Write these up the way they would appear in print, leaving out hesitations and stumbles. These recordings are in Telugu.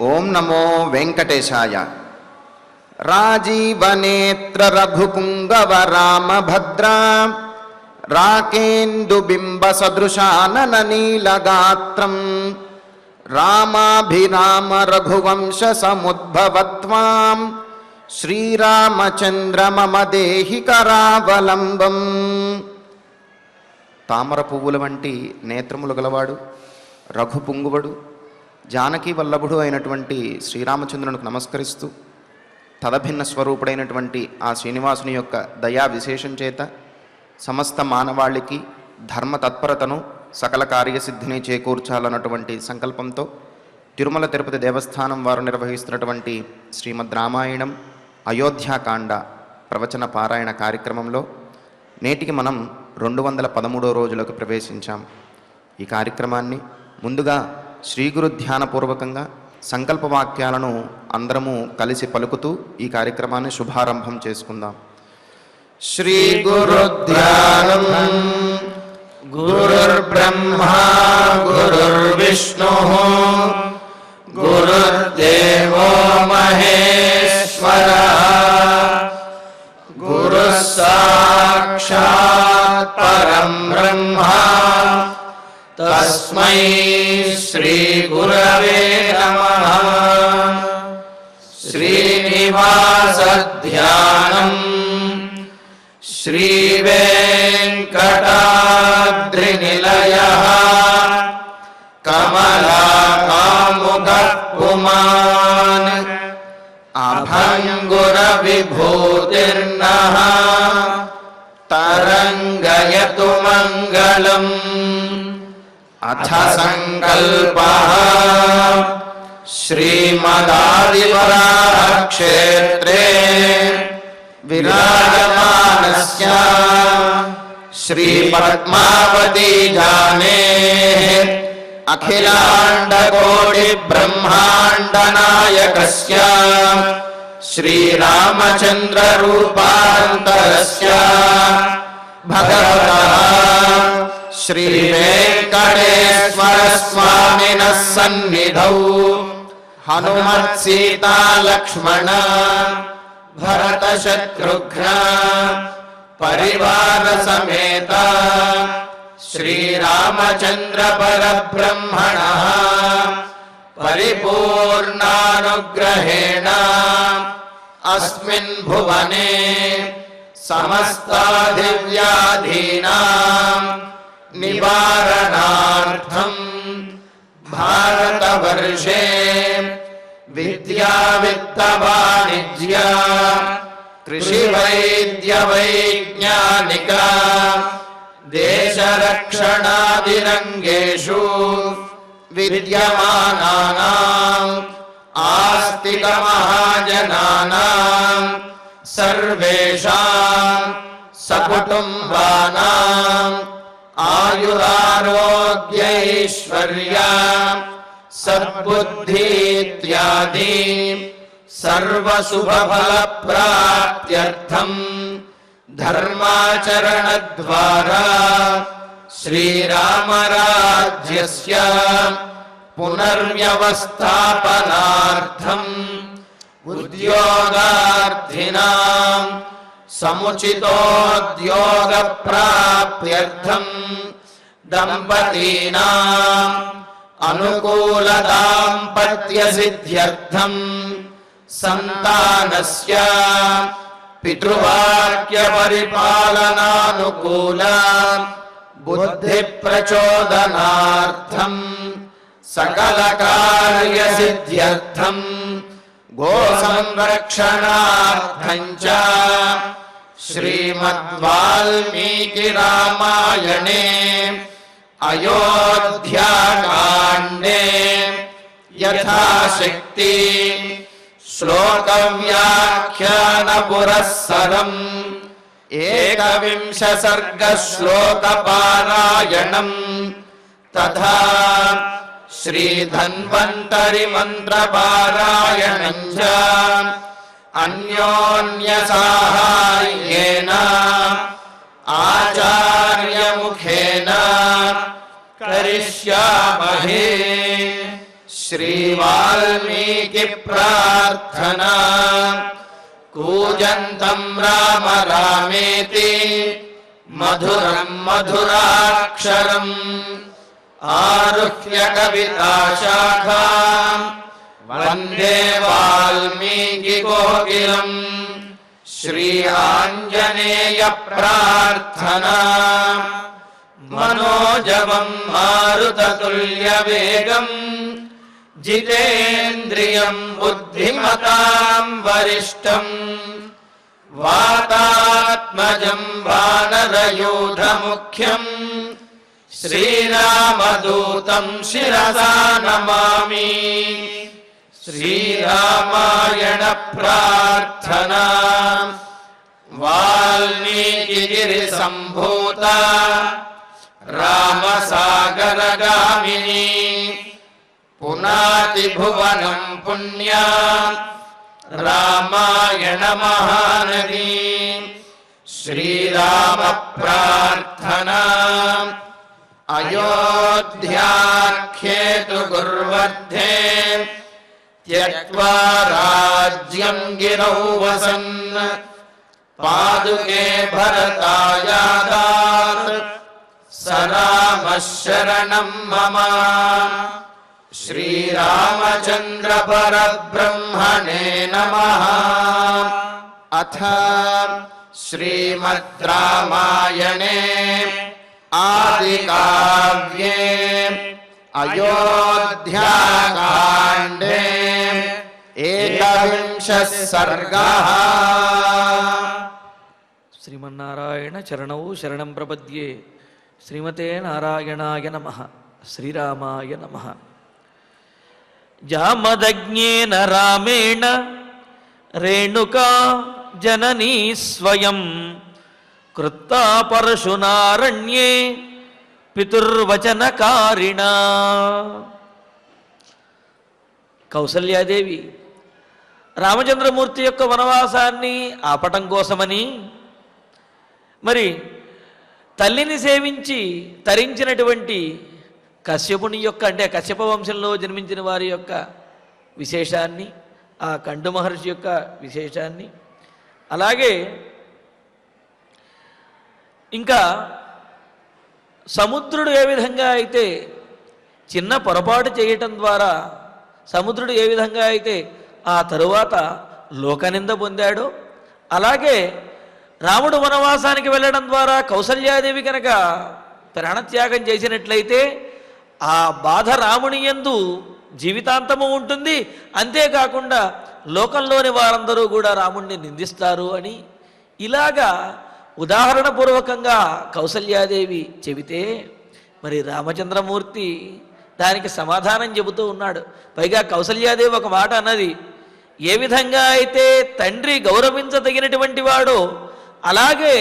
ఓం నమో వెంకటేశాయ. రాజీవనేత్ర రఘుపుంగవ రామభద్ర రాకేందుబింబ సదృశానన నీలగాత్రం రామాభిరామ రఘువంశ సముద్భవత్వాం శ్రీరామచంద్ర మమ దేహి కరావలంబం. తామర పువ్వుల వంటి నేత్రములు గలవాడు, రఘుపుంగువుడు, జానకీ వల్లభుడు అయినటువంటి శ్రీరామచంద్రునికి నమస్కరిస్తూ తదభిన్న స్వరూపుడైనటువంటి ఆ శ్రీనివాసుని యొక్క దయా విశేషం చేత సమస్త మానవాళికి ధర్మ తత్పరతను సకల కార్యసిద్ధిని చేకూర్చాలన్నటువంటి సంకల్పంతో తిరుమల తిరుపతి దేవస్థానం వారు నిర్వహిస్తున్నటువంటి శ్రీమద్ రామాయణం అయోధ్యాకాండ ప్రవచన పారాయణ కార్యక్రమంలో నేటికి మనం 213వ రోజులకు ప్రవేశించాం. ఈ కార్యక్రమాన్ని ముందుగా శ్రీ గురు ధ్యానపూర్వకంగా సంకల్పవాక్యాలను అందరము కలిసి పలుకుతూ ఈ కార్యక్రమాన్ని శుభారంభం చేసుకుందాం. శ్రీ గురు ధ్యానం. గురుర్బ్రహ్మా గురుర్విష్ణుః గురుర్దేవో మహేశ్వరః గురుః సాక్షాత్ పరం బ్రహ్మ తస్మై శ్రీ గురవే నమః. శ్రీనివాస ధ్యానం. శ్రీ వెంకటాద్రినిలయః కమలాకాముకః పుమాన్ అభంగుర విభూతిర్నః తరంగయతు మంగళం. అథ సంకల్పః. శ్రీమదాదివరాహక్షేత్రే విరాజమానస్య శ్రీపద్మావతీ జానేః అఖిలాండకోటి బ్రహ్మాండ నాయకస్య శ్రీరామచంద్ర రూపాంతరస్య భగవతః శ్రీ వెంకటేశ్వర స్వామినః సన్నిధౌ హనుమత్ సీతా లక్ష్మణ భరత శత్రుఘ్న పరివార సమేత శ్రీరామచంద్ర పరబ్రహ్మణః పరిపూర్ణానుగ్రహేణ అస్మిన్ భువనే సమస్తాధివ్యాధీనాం నివారణార్థం భారతవర్షే విద్యా విత్త వాణిజ్య కృషి వైద్య వైజ్ఞానిక దేశ రక్షణాదిరంగేషు విద్యమానానాం ఆస్తిక మహాజనానాం సర్వేషాం సకుటుంబానాం ఆయురారోగ్యైశ్వర్య సద్బుద్ధీత్యాది సర్వశుభఫలప్రాప్త్యర్థం ధర్మాచరణద్వారా శ్రీరామరాజ్యస్య పునర్వ్యవస్థాపనార్థం ఉద్యోగార్థినాం సముచితోద్యోగప్రాప్త్యర్థం దంపతీనాం అనుకూల దాంపత్య సిద్ధ్యర్థం సంతానస్య పితృవాక్య పరిపాలనానుకూల బుద్ధి ప్రచోదనార్థం సకల కార్య సిద్ధ్యర్థం గో సంరక్షణార్థం చ శ్రీమద్ వాల్మీకి రామాయణే అయోధ్యాకాండే యథాశక్తి శ్లోక వ్యాఖ్యాన పురస్సరం ఏకవింశ సర్గ శ్లోక పారాయణం తథా శ్రీధన్వంతరి మంత్ర పారాయణం చ అన్యోన్య సాహాయ్యేన ఆచార్య ముఖేన కరిష్యామహే. श्रीवाल्मीकि प्रार्थना कूजन्तं राम रामेति मधुरं मधुराक्षरम् आरुह्य कविताशाखां वन्दे वाल्मीकि कोकिलम् श्री आञ्जनेय प्रार्थना मनोजवं मारुततुल्यवेगम् जितेन्द्रियं बुद्धिमतां वरिष्ठम् वातात्मजं वानरयूथमुख्यम् श्रीरामदूतं शिरसा नमामि श्रीरामायण प्रार्थना वाल्मीकिगिरिसम्भूता रामसागरगामिनी पुनाति भुवनं पुण्या रामायण महानदी श्रीराम प्रार्थना अयोध्याख्येतु गुर्वर्धे त्यक्त्वा राज्यं गिरौ वसन् पादुके भरतायादात् स रामः शरणं मम श्रीरामचन्द्र परब्रह्मणे नमः। अथ श्रीमद् रामायणे आदिकाव्ये अयोध्याकाण्डे एकविंशः सर्गः। श्रीमन्नारायण चरणौ शरणं प्रपद्ये। श्रीमते नारायणाय नमः। श्रीरामाय नमः। जामदग्न्येन रामेण रेणुका जननी स्वयं कृत्ता परशुनारण्ये पितुर्वचनकारिणा। కౌసల్యాదేవి రామచంద్రమూర్తి యొక్క వనవాసాన్ని ఆపటం కోసమని మరి తల్లిని సేవించి తరించినటువంటి కశ్యపుని యొక్క అంటే కశ్యప వంశంలో జన్మించిన వారి యొక్క విశేషాన్ని, ఆ కండు మహర్షి యొక్క విశేషాన్ని, అలాగే ఇంకా సముద్రుడు ఏ విధంగా అయితే చిన్న పొరపాటు చేయటం ద్వారా సముద్రుడు ఏ విధంగా అయితే ఆ తరువాత లోకనింద పొందాడో, అలాగే రాముడు వనవాసానికి వెళ్ళడం ద్వారా కౌసల్యాదేవి కనుక ప్రాణత్యాగం చేసినట్లయితే ఆ బాధ రాముని యందు జీవితాంతము ఉంటుంది. అంతేకాకుండా లోకంలోని వారందరూ కూడా రాముణ్ణి నిందిస్తారు అని ఇలాగా ఉదాహరణపూర్వకంగా కౌసల్యాదేవి చెబితే మరి రామచంద్రమూర్తి దానికి సమాధానం చెబుతూ ఉన్నాడు. పైగా కౌసల్యాదేవి ఒక మాట అన్నది, ఏ విధంగా అయితే తండ్రి గౌరవించదగినటువంటి వాడో అలాగే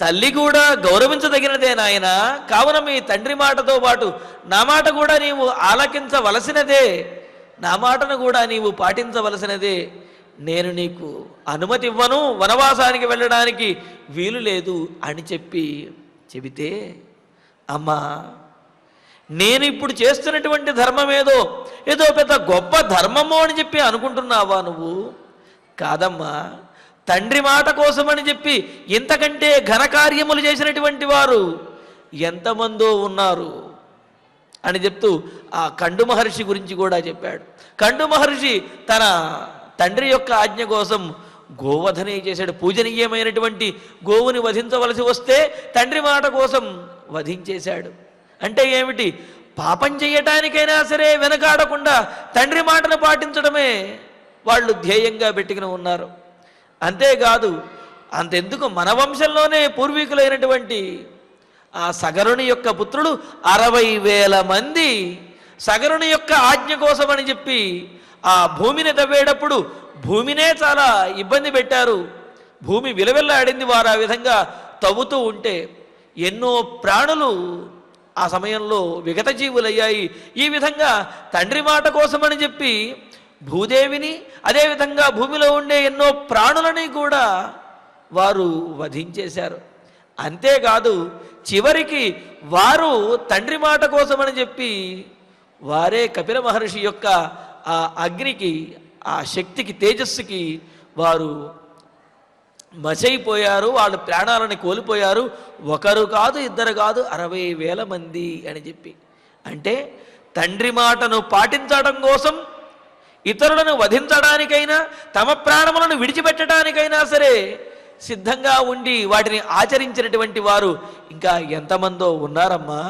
తల్లి కూడా గౌరవించదగినదే నాయన. కావున మీ తండ్రి మాటతో పాటు నా మాట కూడా నీవు ఆలకించవలసినదే, నా మాటను కూడా నీవు పాటించవలసినదే. నేను నీకు అనుమతి ఇవ్వను, వనవాసానికి వెళ్ళడానికి వీలు లేదు అని చెబితే, అమ్మా నేను ఇప్పుడు చేస్తున్నటువంటి ధర్మం ఏదో పెద్ద గొప్ప ధర్మము అని చెప్పి అనుకుంటున్నావా నువ్వు? కాదమ్మా, తండ్రి మాట కోసమని చెప్పి ఇంతకంటే ఘనకార్యములు చేసినటువంటి వారు ఎంతమందో ఉన్నారు అని చెప్తూ ఆ కండు మహర్షి గురించి కూడా చెప్పాడు. కండు మహర్షి తన తండ్రి యొక్క ఆజ్ఞ కోసం గోవధనే చేశాడు. పూజనీయమైనటువంటి గోవుని వధించవలసి వస్తే తండ్రి మాట కోసం వధించేశాడు. అంటే ఏమిటి? పాపం చేయటానికైనా సరే వెనకాడకుండా తండ్రి మాటను పాటించడమే వాళ్ళు ధ్యేయంగా పెట్టుకుని ఉన్నారు. అంతేకాదు, అంతెందుకు మన వంశంలోనే పూర్వీకులైనటువంటి ఆ సగరుని యొక్క పుత్రులు 60,000 మంది సగరుని యొక్క ఆజ్ఞ కోసమని చెప్పి ఆ భూమిని తవ్వేటప్పుడు భూమినే చాలా ఇబ్బంది పెట్టారు. భూమి విలవిల్లాడింది. వారు ఆ విధంగా తవ్వుతూ ఉంటే ఎన్నో ప్రాణులు ఆ సమయంలో విగత జీవులయ్యాయి. ఈ విధంగా తండ్రి మాట కోసమని చెప్పి భూదేవిని, అదేవిధంగా భూమిలో ఉండే ఎన్నో ప్రాణులని కూడా వారు వధించేశారు. అంతేకాదు, చివరికి వారు తండ్రి మాట కోసమని చెప్పి వారే కపిల మహర్షి యొక్క ఆ అగ్నికి, ఆ శక్తికి, తేజస్సుకి వారు మసైపోయారు, వాళ్ళు ప్రాణాలను కోల్పోయారు. ఒకరు కాదు, ఇద్దరు కాదు, 60,000 మంది అని చెప్పి. అంటే తండ్రి మాటను పాటించడం కోసం ఇతరులను వధించడానికైనా, తమ ప్రాణములను విడిచిపెట్టడానికైనా సరే సిద్ధంగా ఉండి వాటిని ఆచరించినటువంటి వారు ఇంకా ఎంతమందో ఉన్నారమ్మా.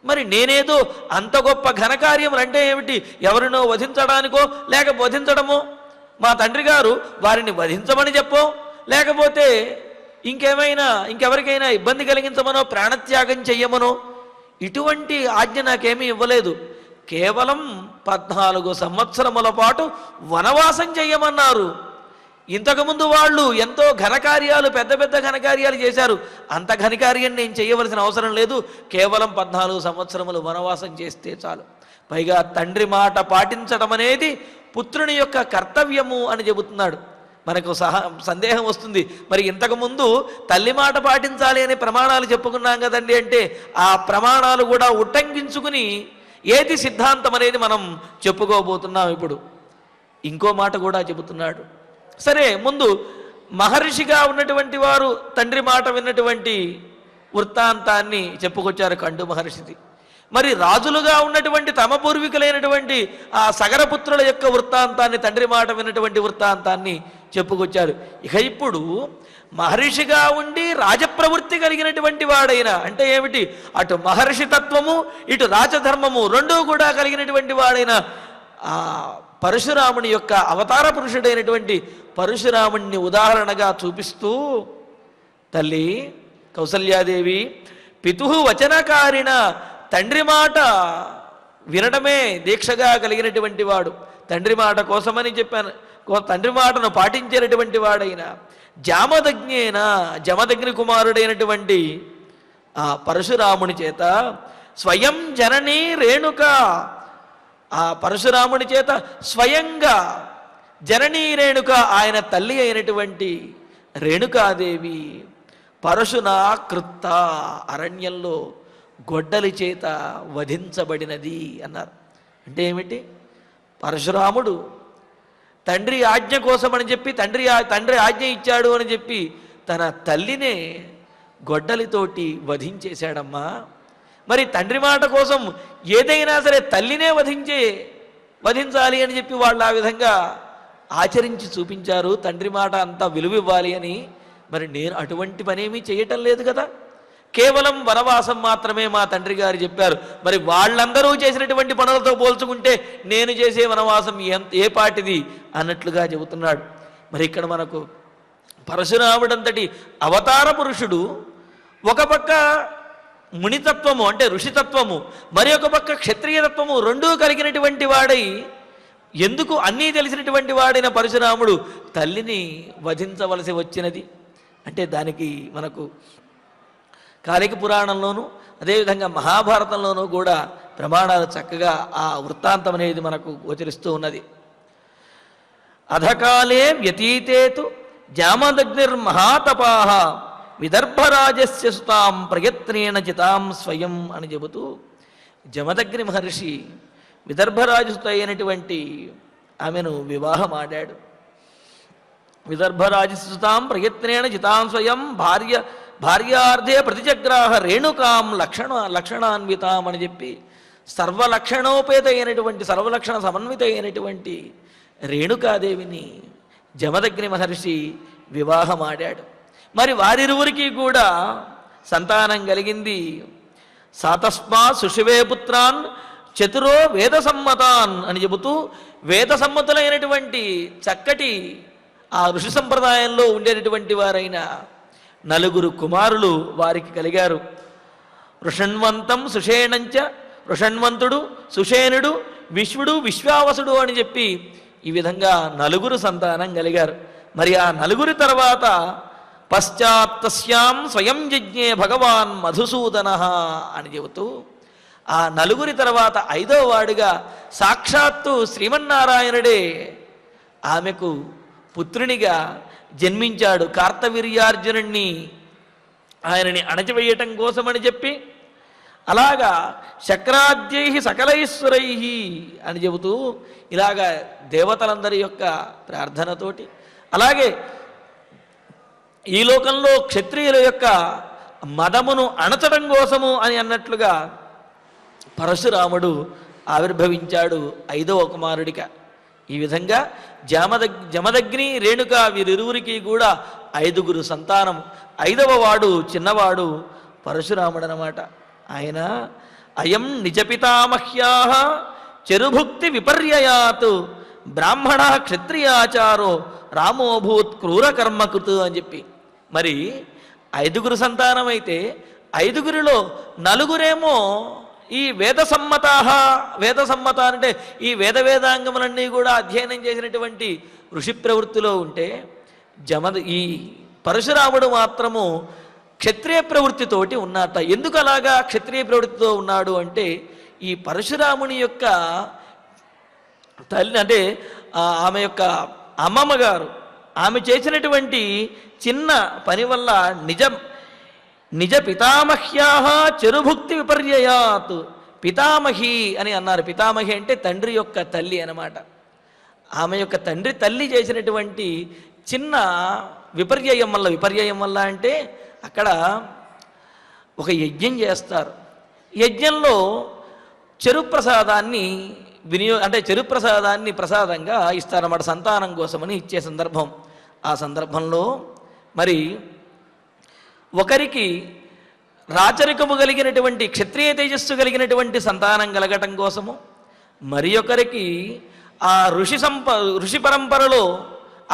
మరి నేనేదో అంత గొప్ప ఘనకార్యములు అంటే ఏమిటి? ఎవరినో వధించడానికో లేక వధించడమో, మా తండ్రి గారు వారిని వధించమని చెప్పో, లేకపోతే ఇంకెవరికైనా ఇబ్బంది కలిగించమనో, ప్రాణత్యాగం చెయ్యమనో ఇటువంటి ఆజ్ఞ నాకేమీ ఇవ్వలేదు. కేవలం 14 సంవత్సరముల పాటు వనవాసం చెయ్యమన్నారు. ఇంతకుముందు వాళ్ళు ఎంతో ఘనకార్యాలు, పెద్ద పెద్ద ఘనకార్యాలు చేశారు. అంత ఘనకార్యం నేను చేయవలసిన అవసరం లేదు. కేవలం 14 సంవత్సరములు వనవాసం చేస్తే చాలు. పైగా తండ్రి మాట పాటించడం అనేది పుత్రుని యొక్క కర్తవ్యము అని చెబుతున్నాడు. మనకు సందేహం వస్తుంది, మరి ఇంతకుముందు తల్లి మాట పాటించాలి అనే ప్రమాణాలు చెప్పుకున్నాం కదండి. అంటే ఆ ప్రమాణాలు కూడా ఉల్లంఘించుకుని ఏది సిద్ధాంతం అనేది మనం చెప్పుకోబోతున్నాం. ఇప్పుడు ఇంకో మాట కూడా చెబుతున్నాడు. సరే, ముందు మహర్షిగా ఉన్నటువంటి వారు తండ్రి మాట విన్నటువంటి వృత్తాంతాన్ని చెప్పుకొచ్చారు కండు మహర్షిది. మరి రాజులుగా ఉన్నటువంటి తమ పూర్వీకులైనటువంటి ఆ సగరపుత్రుల యొక్క వృత్తాంతాన్ని, తండ్రి మాట విన్నటువంటి వృత్తాంతాన్ని చెప్పుకొచ్చారు. ఇక ఇప్పుడు మహర్షిగా ఉండి రాజప్రవృత్తి కలిగినటువంటి వాడైన, అంటే ఏమిటి, అటు మహర్షి తత్వము ఇటు రాజధర్మము రెండూ కూడా కలిగినటువంటి వాడైన ఆ పరశురాముని యొక్క అవతార పురుషుడైనటువంటి పరశురాముణ్ణి ఉదాహరణగా చూపిస్తూ, తల్లి కౌసల్యాదేవి పితుః వచనకారిణ, తండ్రి మాట వినడమే దీక్షగా కలిగినటువంటి వాడు, తండ్రి మాట కోసమని చెప్పాను, తండ్రి మాటను పాటించేటటువంటి వాడైన జామదగ్నేన, జమదగ్ని కుమారుడైనటువంటి ఆ పరశురాముని చేత స్వయం జననీ రేణుక, ఆ పరశురాముని చేత స్వయంగా జననీ రేణుక, ఆయన తల్లి అయినటువంటి రేణుకాదేవి పరశునా కృత్త, అరణ్యంలో గొడ్డలి చేత వధించబడినది అన్నారు. అంటే ఏమిటి? పరశురాముడు తండ్రి ఆజ్ఞ కోసమని చెప్పి, తండ్రి ఆజ్ఞ ఇచ్చాడు అని చెప్పి తన తల్లినే గొడ్డలితోటి వధించేశాడమ్మా. మరి తండ్రి మాట కోసం ఏదైనా సరే తల్లినే వధించాలి అని చెప్పి వాళ్ళు ఆ విధంగా ఆచరించి చూపించారు. తండ్రి మాట అంతా విలువివ్వాలి అని. మరి నేను అటువంటి పనేమీ చేయటం లేదు కదా, కేవలం వనవాసం మాత్రమే మా తండ్రి గారు చెప్పారు. మరి వాళ్ళందరూ చేసినటువంటి పనులతో పోల్చుకుంటే నేను చేసే వనవాసం ఏ పాటిది అన్నట్లుగా చెబుతున్నాడు. మరి ఇక్కడ మనకు పరశురాముడంతటి అవతార పురుషుడు ఒక పక్క మునితత్వము అంటే ఋషితత్వము, మరి ఒక పక్క క్షత్రియతత్వము రెండూ కలిగినటువంటి వాడై, ఎందుకు అన్నీ తెలిసినటువంటి వాడైన పరశురాముడు తల్లిని వధించవలసి వచ్చినది అంటే దానికి మనకు కాళిక పురాణంలోనూ అదేవిధంగా మహాభారతంలోనూ కూడా ప్రమాణాలు చక్కగా ఆ వృత్తాంతం అనేది మనకు గోచరిస్తూ ఉన్నది. అధకాలే వ్యతీతేతు జామదగ్నిర్మహాతపాః విదర్భరాజస్య సుతాం ప్రయత్నేన చితాం స్వయం అని చెబుతూ, జమదగ్ని మహర్షి విదర్భరాజుత అయినటువంటి ఆమెను వివాహమాడాడు. విదర్భరాజసుతాం ప్రయత్నేన చితాం స్వయం భార్యార్థే ప్రతిజగ్రాహ రేణుకాం లక్షణాన్వితాం అని చెప్పి సర్వలక్షణోపేత అయినటువంటి, సర్వలక్షణ సమన్విత అయినటువంటి రేణుకాదేవిని జమదగ్ని మహర్షి వివాహమాడాడు. మరి వారిరువురికి కూడా సంతానం కలిగింది. సాతస్మా సుషివే పుత్రాన్ చతురో వేద సమ్మతాన్ అని చెబుతూ, వేద సమ్మతులైనటువంటి చక్కటి ఆ ఋషి సంప్రదాయంలో ఉండేటటువంటి వారైన 4 కుమారులు వారికి కలిగారు. వృషణ్వంతం సుషేణంచ, వృషణ్వంతుడు, సుషేనుడు, విశ్వడు, విశ్వావసుడు అని చెప్పి ఈ విధంగా 4 సంతానం కలిగారు. మరి ఆ 4 తర్వాత పశ్చాత్తస్యాం స్వయం యజ్ఞే భగవాన్ మధుసూదన అని చెబుతూ, ఆ 4 తర్వాత 5వ వాడిగా సాక్షాత్తు శ్రీమన్నారాయణుడే ఆమెకు పుత్రునిగా జన్మించాడు. కార్తవీర్యార్జునుణ్ణి ఆయనని అణచివేయటం కోసమని చెప్పి అలాగా శక్రాద్యై సకలైశ్వరై అని చెబుతూ ఇలాగా దేవతలందరి యొక్క ప్రార్థనతోటి, అలాగే ఈ లోకంలో క్షత్రియుల యొక్క మదమును అణచడం కోసము అని అన్నట్లుగా పరశురాముడు ఆవిర్భవించాడు 5వ కుమారుడిగా. ఈ విధంగా జమదగ్ని రేణుక వీరిరువురికి కూడా 5గురు సంతానం. 5వ వాడు చిన్నవాడు పరశురాముడు అన్నమాట. ఆయన అయం నిజపితామహ్యా చెరుభుక్తి విపర్యయాత్ బ్రాహ్మణ క్షత్రియాచారో రామోభూత్ క్రూరకర్మకృత్ అని చెప్పి, మరి 5గురు సంతానం అయితే 5గురిలో 4గురేమో ఈ వేద సమ్మత అంటే ఈ వేదాంగములన్నీ కూడా అధ్యయనం చేసినటువంటి ఋషి ప్రవృత్తిలో ఉంటే, ఈ పరశురాముడు మాత్రము క్షత్రియ ప్రవృత్తితోటి ఉన్నట. ఎందుకు అలాగా క్షత్రియ ప్రవృత్తితో ఉన్నాడు అంటే, ఈ పరశురాముని యొక్క తల్లి అంటే ఆమె యొక్క అమ్మమ్మ గారు ఆమె చేసినటువంటి చిన్న పని వల్ల నిజ పితామహ్యా చెరుభుక్తి విపర్యయాత్. పితామహి అని అన్నారు. పితామహి అంటే తండ్రి యొక్క తల్లి అన్నమాట. ఆమె యొక్క తండ్రి తల్లి చేసినటువంటి చిన్న విపర్యయం వల్ల అంటే అక్కడ ఒక యజ్ఞం చేస్తారు. యజ్ఞంలో చెరుప్రసాదాన్ని చెరుప్రసాదాన్ని ప్రసాదంగా ఇస్తారన్నమాట, సంతానం కోసమని ఇచ్చే సందర్భం. ఆ సందర్భంలో మరి ఒకరికి రాచరికము కలిగినటువంటి క్షత్రియ తేజస్సు కలిగినటువంటి సంతానం కలగటం కోసము, మరి ఒకరికి ఆ ఋషి పరంపరలో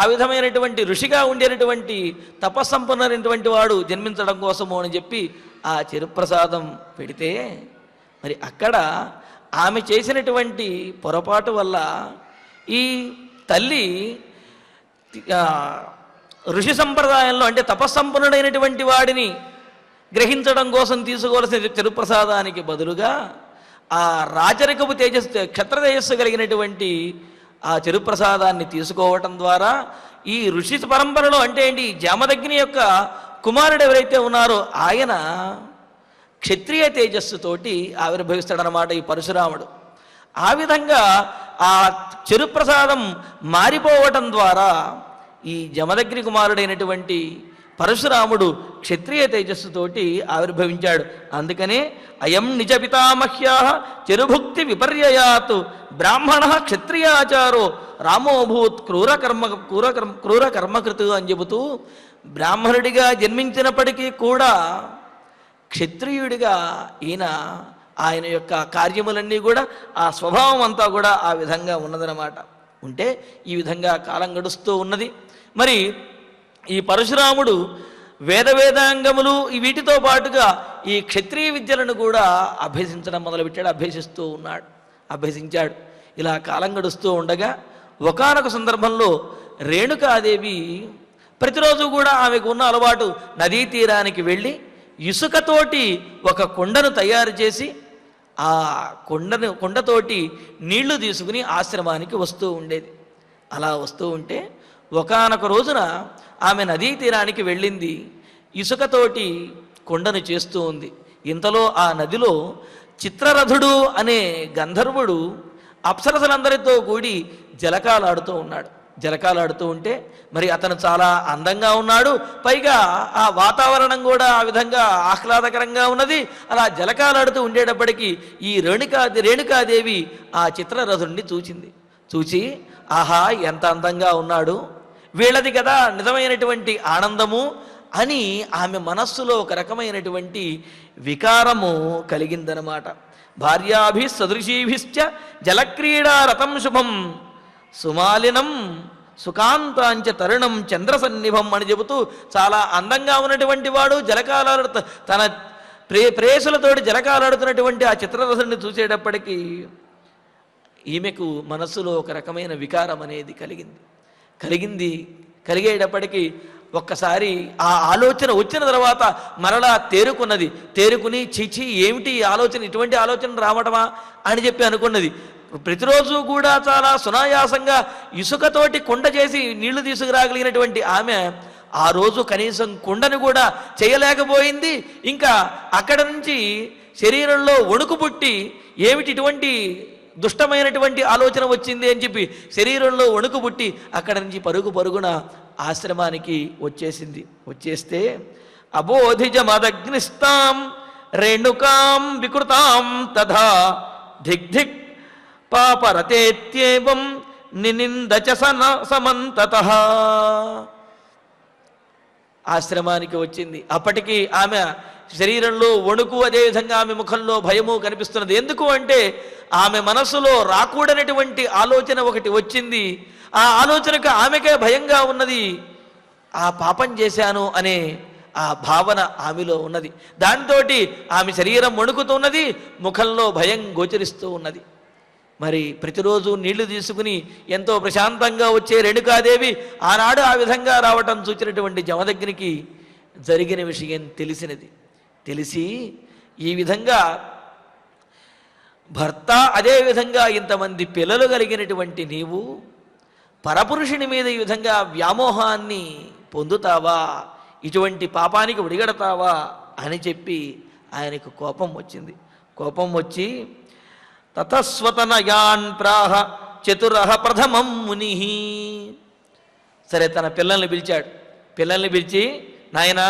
ఆ విధమైనటువంటి ఋషిగా ఉండేటటువంటి తపస్సంపన్నటువంటి వాడు జన్మించడం కోసము అని చెప్పి ఆ చెరుప్రసాదం పెడితే, మరి అక్కడ ఆమె చేసినటువంటి పొరపాటు వల్ల ఈ తల్లి ఋషి సంప్రదాయంలో అంటే తపస్సంపన్నుడైనటువంటి వాడిని గ్రహించడం కోసం తీసుకోవాల్సిన చెరుప్రసాదానికి బదులుగా ఆ రాచరికపు క్షత్ర తేజస్సు కలిగినటువంటి ఆ చెరుప్రసాదాన్ని తీసుకోవటం ద్వారా ఈ ఋషి పరంపరలో అంటే ఏంటి జామదగ్ని యొక్క కుమారుడు ఎవరైతే ఉన్నారో ఆయన క్షత్రియ తేజస్సుతోటి ఆవిర్భవిస్తాడనమాట ఈ పరశురాముడు. ఆ విధంగా ఆ చెరుప్రసాదం మారిపోవటం ద్వారా ఈ జమదగ్ని కుమారుడైనటువంటి పరశురాముడు క్షత్రియ తేజస్సుతోటి ఆవిర్భవించాడు. అందుకనే అయం నిజ పితామహ్యా చెరుభుక్తి విపర్యయాత్ బ్రాహ్మణ క్షత్రియాచారో రామోభూత్ క్రూరకర్మకృతు అని చెబుతూ, బ్రాహ్మణుడిగా జన్మించినప్పటికీ కూడా క్షత్రియుడిగా ఆయన యొక్క కార్యములన్నీ కూడా ఆ స్వభావం అంతా కూడా ఆ విధంగా ఉన్నదన్నమాట. ఉంటే ఈ విధంగా కాలం గడుస్తూ ఉన్నది. మరి ఈ పరశురాముడు వేదాంగములు వీటితో పాటుగా ఈ క్షత్రియ విద్యలను కూడా అభ్యసించడం మొదలుపెట్టాడు. అభ్యసించాడు. ఇలా కాలం గడుస్తూ ఉండగా ఒకానొక సందర్భంలో రేణుకాదేవి ప్రతిరోజు కూడా ఆమెకు ఉన్న అలవాటు నదీ తీరానికి వెళ్ళి ఇసుకతోటి ఒక కొండను తయారు చేసి ఆ కొండతోటి నీళ్లు తీసుకుని ఆశ్రమానికి వస్తూ ఉండేది. అలా వస్తూ ఉంటే ఒకానొక రోజున ఆమె నదీ తీరానికి వెళ్ళింది. ఇసుకతోటి కొండను చేస్తూ ఉంది. ఇంతలో ఆ నదిలో చిత్రరథుడు అనే గంధర్వుడు అప్సరసలందరితో కూడి జలకాలాడుతూ ఉంటే మరి అతను చాలా అందంగా ఉన్నాడు. పైగా ఆ వాతావరణం కూడా ఆ విధంగా ఆహ్లాదకరంగా ఉన్నది. అలా జలకాలాడుతూ ఉండేటప్పటికీ ఈ రేణుకాదేవి ఆ చిత్రరథుడిని చూచి ఆహా ఎంత అందంగా ఉన్నాడు, వీళ్ళది కదా నిజమైనటువంటి ఆనందము అని ఆమె మనస్సులో ఒక రకమైనటువంటి వికారము కలిగిందనమాట. భార్యాభి సదృశీభిశ్చ జలక్రీడా రథం శుభం సుమాలినం సుకాంతాంచ తరుణం చంద్రసన్నిభం అని చెబుతూ చాలా అందంగా ఉన్నటువంటి వాడు తన ప్రేయసులతోటి జలకాలాడుతున్నటువంటి ఆ చిత్రరథుడిని చూసేటప్పటికీ ఈమెకు మనస్సులో ఒక రకమైన వికారం అనేది కలిగేటప్పటికీ ఒక్కసారి ఆ ఆలోచన వచ్చిన తర్వాత మరలా తేరుకుని చీచి ఏమిటి ఈ ఆలోచన, ఇటువంటి ఆలోచన రావటమా అని చెప్పి అనుకున్నది. ప్రతిరోజు కూడా చాలా సునాయాసంగా ఇసుకతోటి కుండ చేసి నీళ్లు తీసుకురాగలిగినటువంటి ఆమె ఆ రోజు కనీసం కుండను కూడా చేయలేకపోయింది. ఇంకా అక్కడ నుంచి శరీరంలో వణుకు పుట్టి ఏమిటి ఇటువంటి దుష్టమైనటువంటి ఆలోచన వచ్చింది అని చెప్పి శరీరంలో వణుకు పుట్టి అక్కడి నుంచి పరుగున ఆశ్రమానికి వచ్చేసింది. వచ్చేస్తే అబోధిజమదగ్నిస్తాం రేణుకాం వికృతాం తథా ధిక్ పాపరతేత్యేవం నినిందచ సమంతతః. ఆశ్రమానికి వచ్చింది. అప్పటికి ఆమె శరీరంలో వణుకు, అదేవిధంగా ఆమె ముఖంలో భయము కనిపిస్తున్నది. ఎందుకు అంటే ఆమె మనసులో రాకూడనటువంటి ఆలోచన ఒకటి వచ్చింది. ఆ ఆలోచనకు ఆమెకే భయంగా ఉన్నది. ఆ పాపం చేశాను అనే ఆ భావన ఆమెలో ఉన్నది. దాంతో ఆమె శరీరం వణుకుతున్నది, ముఖంలో భయం గోచరిస్తూ ఉన్నది. మరి ప్రతిరోజు నీళ్లు తీసుకుని ఎంతో ప్రశాంతంగా వచ్చే రేణుకాదేవి ఆనాడు ఆ విధంగా రావటం చూచినటువంటి జమదగ్నికి జరిగిన విషయం తెలిసినది. తెలిసి ఈ విధంగా భర్త, అదేవిధంగా ఇంతమంది పిల్లలు కలిగినటువంటి నీవు పరపురుషుని మీద ఈ విధంగా వ్యామోహాన్ని పొందుతావా, ఇటువంటి పాపానికి ఒడిగడతావా అని చెప్పి ఆయనకు కోపం వచ్చింది. కోపం వచ్చి తతస్వతనయాన్ ప్రాహ చతురః ప్రథమం ముని. సరే, తన పిల్లల్ని పిలిచాడు. పిల్లల్ని పిలిచి, నాయనా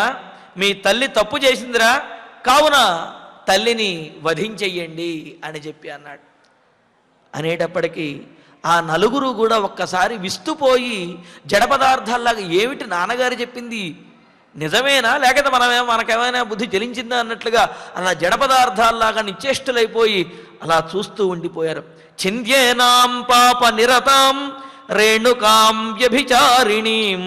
మీ తల్లి తప్పు చేసిందిరా, కావున తల్లిని వధించెయ్యండి అని చెప్పి అన్నాడు. అనేటప్పటికీ ఆ నలుగురు కూడా ఒక్కసారి విస్తుపోయి జడ పదార్థాల్లాగా, ఏమిటి నాన్నగారు చెప్పింది నిజమేనా, లేకపోతే మనకేమైనా బుద్ధి చెలించిందా అన్నట్లుగా అలా జడ పదార్థాల్లాగా నిశ్చేష్టులైపోయి అలా చూస్తూ ఉండిపోయారు. చింద్యేనాం పాప నిరతాం రేణుకాం వ్యభిచారిణీం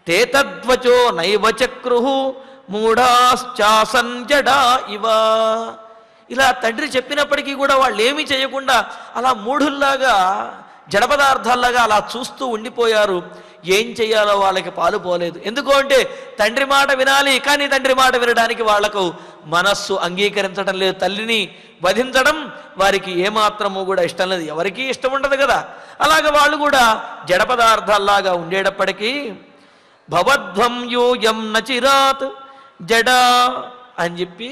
తే తద్వచో నైవ చక్రుః మూఢాశ్చాసన్ జడా ఇవ. ఇలా తండ్రి చెప్పినప్పటికీ కూడా వాళ్ళు ఏమీ చేయకుండా అలా మూఢుల్లాగా జడ పదార్థాల్లాగా అలా చూస్తూ ఉండిపోయారు. ఏం చెయ్యాలో వాళ్ళకి పాలుపోలేదు. ఎందుకు అంటే తండ్రి మాట వినాలి, కానీ తండ్రి మాట వినడానికి వాళ్లకు మనస్సు అంగీకరించడం లేదు. తల్లిని వధించడం వారికి ఏమాత్రము కూడా ఇష్టం లేదు. ఎవరికీ ఇష్టం ఉండదు కదా. అలాగ వాళ్ళు కూడా జడ పదార్థాల్లాగా ఉండేటప్పటికీ భవద్వం యూయం నచిరాత్ జడా అని చెప్పి,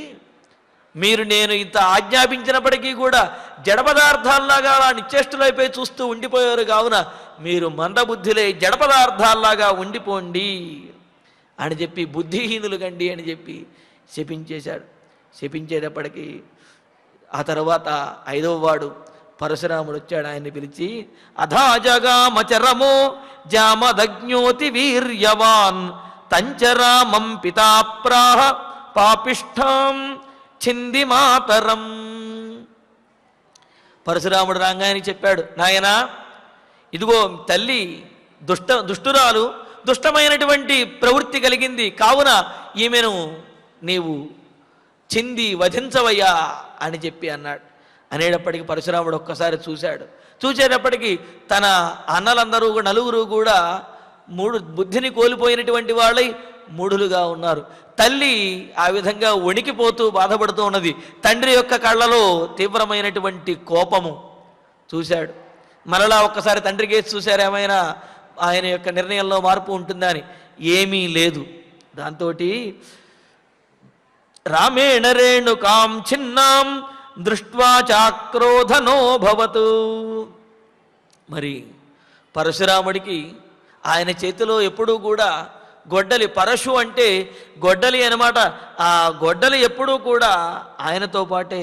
మీరు నేను ఇంత ఆజ్ఞాపించినప్పటికీ కూడా జడ పదార్థాల్లాగా అలా నిశ్చేష్టులైపోయి చూస్తూ ఉండిపోయారు. కావున మీరు మందబుద్ధులై జడ పదార్థాల్లాగా ఉండిపోండి అని చెప్పి, బుద్ధిహీనులు కండి అని చెప్పి శపించేశాడు. శపించేటప్పటికీ ఆ తర్వాత 5వ వాడు పరశురాముడు వచ్చాడు. ఆయన్ని పిలిచి, అధాజగామచరమో జామదజ్ఞోతి వీర్యవాన్ తంచరామం పితాప్రాహ పాపిష్ఠాం చింది మాతరం. పరశురాముడు రాగానే చెప్పాడు, నాయనా ఇదిగో తల్లి దుష్టురాలు, దుష్టమైనటువంటి ప్రవృత్తి కలిగింది, కావున ఈమెను నీవు చింది వధించవయ్యా అని చెప్పి అన్నాడు. అనేటప్పటికీ పరశురాముడు ఒక్కసారి చూశాడు. చూసేటప్పటికీ తన అన్నలందరూ నలుగురు కూడా బుద్ధిని కోల్పోయినటువంటి వాళ్ళై మూఢులుగా ఉన్నారు. తల్లి ఆ విధంగా వణికిపోతూ బాధపడుతూ ఉన్నది. తండ్రి యొక్క కళ్ళలో తీవ్రమైనటువంటి కోపము చూశాడు. మరలా ఒక్కసారి తండ్రి కేసు చూశారు, ఏమైనా ఆయన యొక్క నిర్ణయంలో మార్పు ఉంటుందా అని. ఏమీ లేదు. దాంతో రామేణ రేణుకాం చిన్నాం దృష్ట్వా చాక్రోధనో భవతు. మరి పరశురాముడికి ఆయన చేతిలో ఎప్పుడూ కూడా గొడ్డలి, పరశు అంటే గొడ్డలి అన్నమాట. ఆ గొడ్డలి ఎప్పుడూ కూడా ఆయనతో పాటే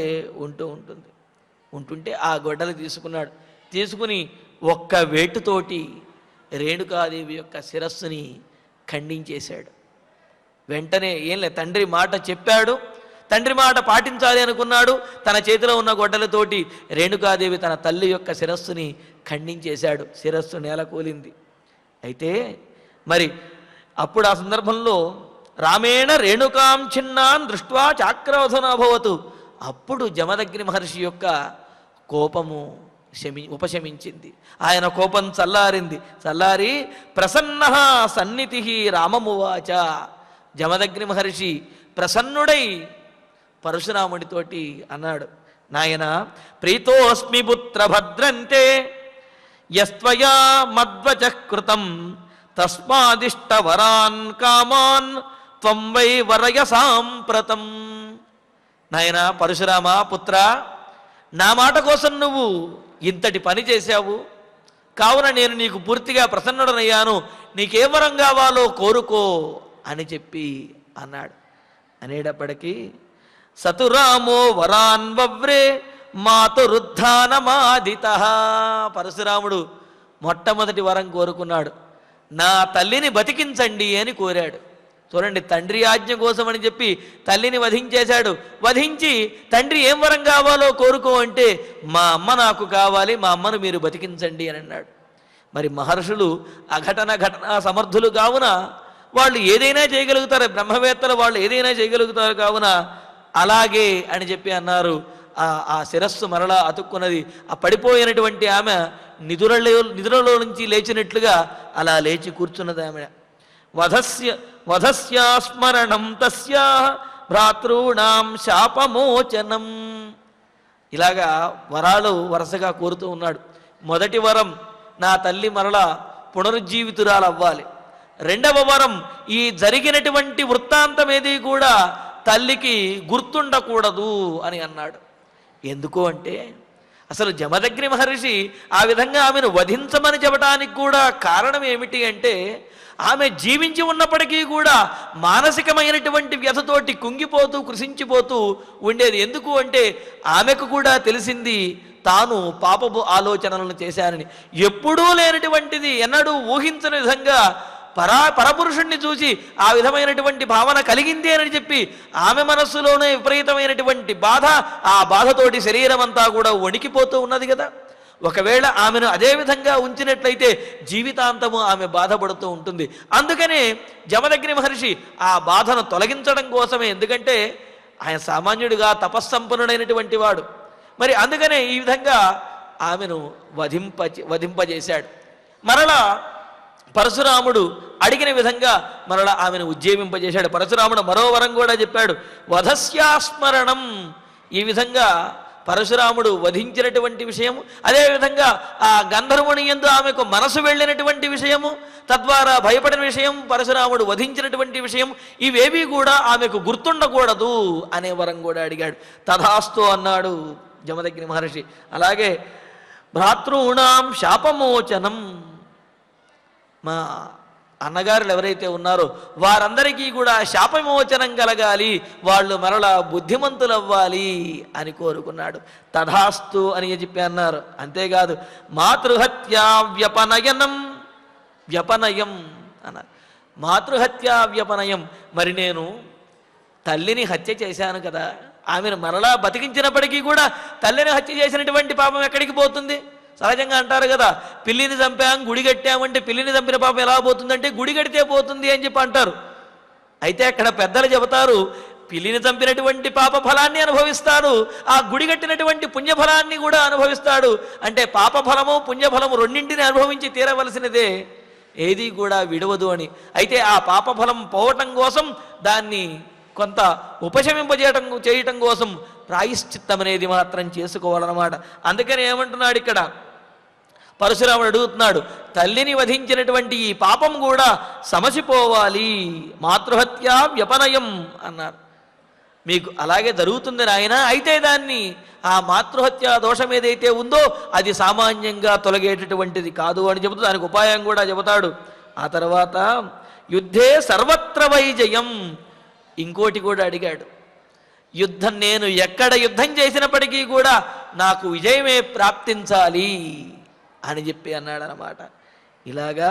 ఉంటుంటే ఆ గొడ్డలి తీసుకున్నాడు. తీసుకుని ఒక్క వేటుతోటి రేణుకాదేవి యొక్క శిరస్సుని ఖండించేశాడు. వెంటనే ఏం లేదు, తండ్రి మాట చెప్పాడు, తండ్రి మాట పాటించాలి అనుకున్నాడు. తన చేతిలో ఉన్న గొడ్డలతోటి రేణుకాదేవి తన తల్లి యొక్క శిరస్సుని ఖండించేశాడు. శిరస్సు నేలకూలింది. అయితే మరి అప్పుడు ఆ సందర్భంలో రామేణ రేణుకాం చిన్నాన్ దృష్ట్వా చాక్రోధనభవతు. అప్పుడు జమదగ్ని మహర్షి యొక్క కోపము ఉపశమించింది. ఆయన కోపం చల్లారింది. చల్లారి ప్రసన్న సన్నిధి రామమువాచ. జమదగ్ని మహర్షి ప్రసన్నుడై పరశురాముడితోటి అన్నాడు, నాయన ప్రీతోస్మి పుత్ర భద్రంతే యస్త్వయా మద్వచకృతం తస్మాదిష్ట వరాన్ కామాన్ త్వం వై వరయ సాంప్రతం. నాయన పరశురామ పుత్ర, నా మాట కోసం నువ్వు ఇంతటి పని చేశావు, కావున నేను నీకు పూర్తిగా ప్రసన్నుడనయ్యాను, నీకే వరం కావాలో కోరుకో అని చెప్పి అన్నాడు. అనేటప్పటికీ సతురామో వరాన్ వవ్రే మాతురుద్ధానమాదిత. పరశురాముడు మొట్టమొదటి వరం కోరుకున్నాడు, నా తల్లిని బతికించండి అని కోరాడు. చూడండి, తండ్రి ఆజ్ఞ కోసం అని చెప్పి తల్లిని వధించేశాడు. వధించి తండ్రి ఏం వరం కావాలో కోరుకో అంటే, మా అమ్మ నాకు కావాలి, మా అమ్మను మీరు బతికించండి అని అన్నాడు. మరి మహర్షులు ఘటన సమర్థులు కావున వాళ్ళు ఏదైనా చేయగలుగుతారు, బ్రహ్మవేత్తలు వాళ్ళు ఏదైనా చేయగలుగుతారు కావున అలాగే అని చెప్పి అన్నారు. ఆ శిరస్సు మరలా అతుక్కున్నది. ఆ పడిపోయినటువంటి ఆమె నిధులలో నుంచి లేచినట్లుగా అలా లేచి కూర్చున్నది ఆమె. వధస్యాస్మరణం తస్యా భ్రాతॄణాం శాపమోచనం. ఇలాగా వరాలు వరుసగా కోరుతూ ఉన్నాడు. మొదటి వరం, నా తల్లి మరలా పునరుజ్జీవితురాలు అవ్వాలి. రెండవ వరం, ఈ జరిగినటువంటి వృత్తాంతం ఏది కూడా తల్లికి గుర్తుండకూడదు అని అన్నాడు. ఎందుకు అంటే, అసలు జమదగ్ని మహర్షి ఆ విధంగా ఆమెను వధించమని చెప్పడానికి కూడా కారణం ఏమిటి అంటే, ఆమె జీవించి ఉన్నప్పటికీ కూడా మానసికమైనటువంటి వ్యధతోటి కుంగిపోతూ కృషించిపోతూ ఉండేది. ఎందుకు అంటే, ఆమెకు కూడా తెలిసింది తాను పాపపు ఆలోచనలను చేశానని. ఎప్పుడూ లేనటువంటిది, ఎన్నడూ ఊహించని విధంగా పరపురుషుణ్ణి చూసి ఆ విధమైనటువంటి భావన కలిగింది అని చెప్పి ఆమె మనస్సులోనే విపరీతమైనటువంటి బాధ, ఆ బాధతోటి శరీరం అంతా కూడా వణికిపోతూ ఉన్నది కదా. ఒకవేళ ఆమెను అదే విధంగా ఉంచినట్లయితే జీవితాంతము ఆమె బాధపడుతూ ఉంటుంది. అందుకనే జమదగ్ని మహర్షి ఆ బాధను తొలగించడం కోసమే, ఎందుకంటే ఆయన సామాన్యుడిగా తపస్సంపన్నుడైనటువంటి వాడు. మరి అందుకనే ఈ విధంగా ఆమెను వధింపజేశాడు. మరలా పరశురాముడు అడిగిన విధంగా మరలా ఆమెను ఉజ్జీవింపజేశాడు. పరశురాముడు మరో వరం కూడా చెప్పాడు, వధస్యాస్మరణం. ఈ విధంగా పరశురాముడు వధించినటువంటి విషయము, అదేవిధంగా ఆ గంధర్వుని యందు ఆమెకు మనసు వెళ్ళినటువంటి విషయము, తద్వారా భయపడిన విషయం, పరశురాముడు వధించినటువంటి విషయం, ఇవేవి కూడా ఆమెకు గుర్తుండకూడదు అనే వరం కూడా అడిగాడు. తథాస్తు అన్నాడు జమదగ్ని మహర్షి. అలాగే భ్రాతॄణాం శాపమోచనం, మా అన్నగారులు ఎవరైతే ఉన్నారో వారందరికీ కూడా శాపమోచనం కలగాలి, వాళ్ళు మరలా బుద్ధిమంతులవ్వాలి అని కోరుకున్నాడు. తథాస్తు అని చెప్పి అన్నారు. అంతేకాదు, మాతృహత్యా వ్యపనయం అన్నారు. మాతృహత్యా వ్యపనయం, మరి నేను తల్లిని హత్య చేశాను కదా, ఆమెను మరలా బతికించినప్పటికీ కూడా తల్లిని హత్య చేసినటువంటి పాపం ఎక్కడికి పోతుంది? సహజంగా అంటారు కదా, పిల్లిని చంపాం గుడి కట్టామంటే పిల్లిని చంపిన పాపం ఎలా పోతుందంటే గుడి కడితే పోతుంది అని చెప్పి అంటారు. అయితే అక్కడ పెద్దలు చెబుతారు, పిల్లిని చంపినటువంటి పాప ఫలాన్ని అనుభవిస్తాడు, ఆ గుడి కట్టినటువంటి పుణ్యఫలాన్ని కూడా అనుభవిస్తాడు. అంటే పాపఫలము పుణ్యఫలము రెండింటిని అనుభవించి తీరవలసినదే, ఏది కూడా విడవదు అని. అయితే ఆ పాపఫలం పోవటం కోసం దాన్ని కొంత చేయటం కోసం ప్రాయశ్చిత్తం అనేది మాత్రం చేసుకోవాలన్నమాట. అందుకని ఏమంటున్నాడు ఇక్కడ పరశురాముడు అడుగుతున్నాడు, తల్లిని వధించినటువంటి ఈ పాపం కూడా సమసిపోవాలి, మాతృహత్యా వ్యపనయం అన్నారు. మీకు అలాగే జరుగుతుంది నాయన, అయితే దాన్ని ఆ మాతృహత్యా దోషం ఏదైతే ఉందో అది సామాన్యంగా తొలగేటటువంటిది కాదు అని చెబుతూ దానికి ఉపాయం కూడా చెబుతాడు. ఆ తర్వాత యుద్ధే సర్వత్ర వైజయం, ఇంకోటి కూడా అడిగాడు. యుద్ధం, నేను ఎక్కడ యుద్ధం చేసినప్పటికీ కూడా నాకు విజయమే ప్రాప్తించాలి అని చెప్పి అన్నాడు అన్నమాట. ఇలాగా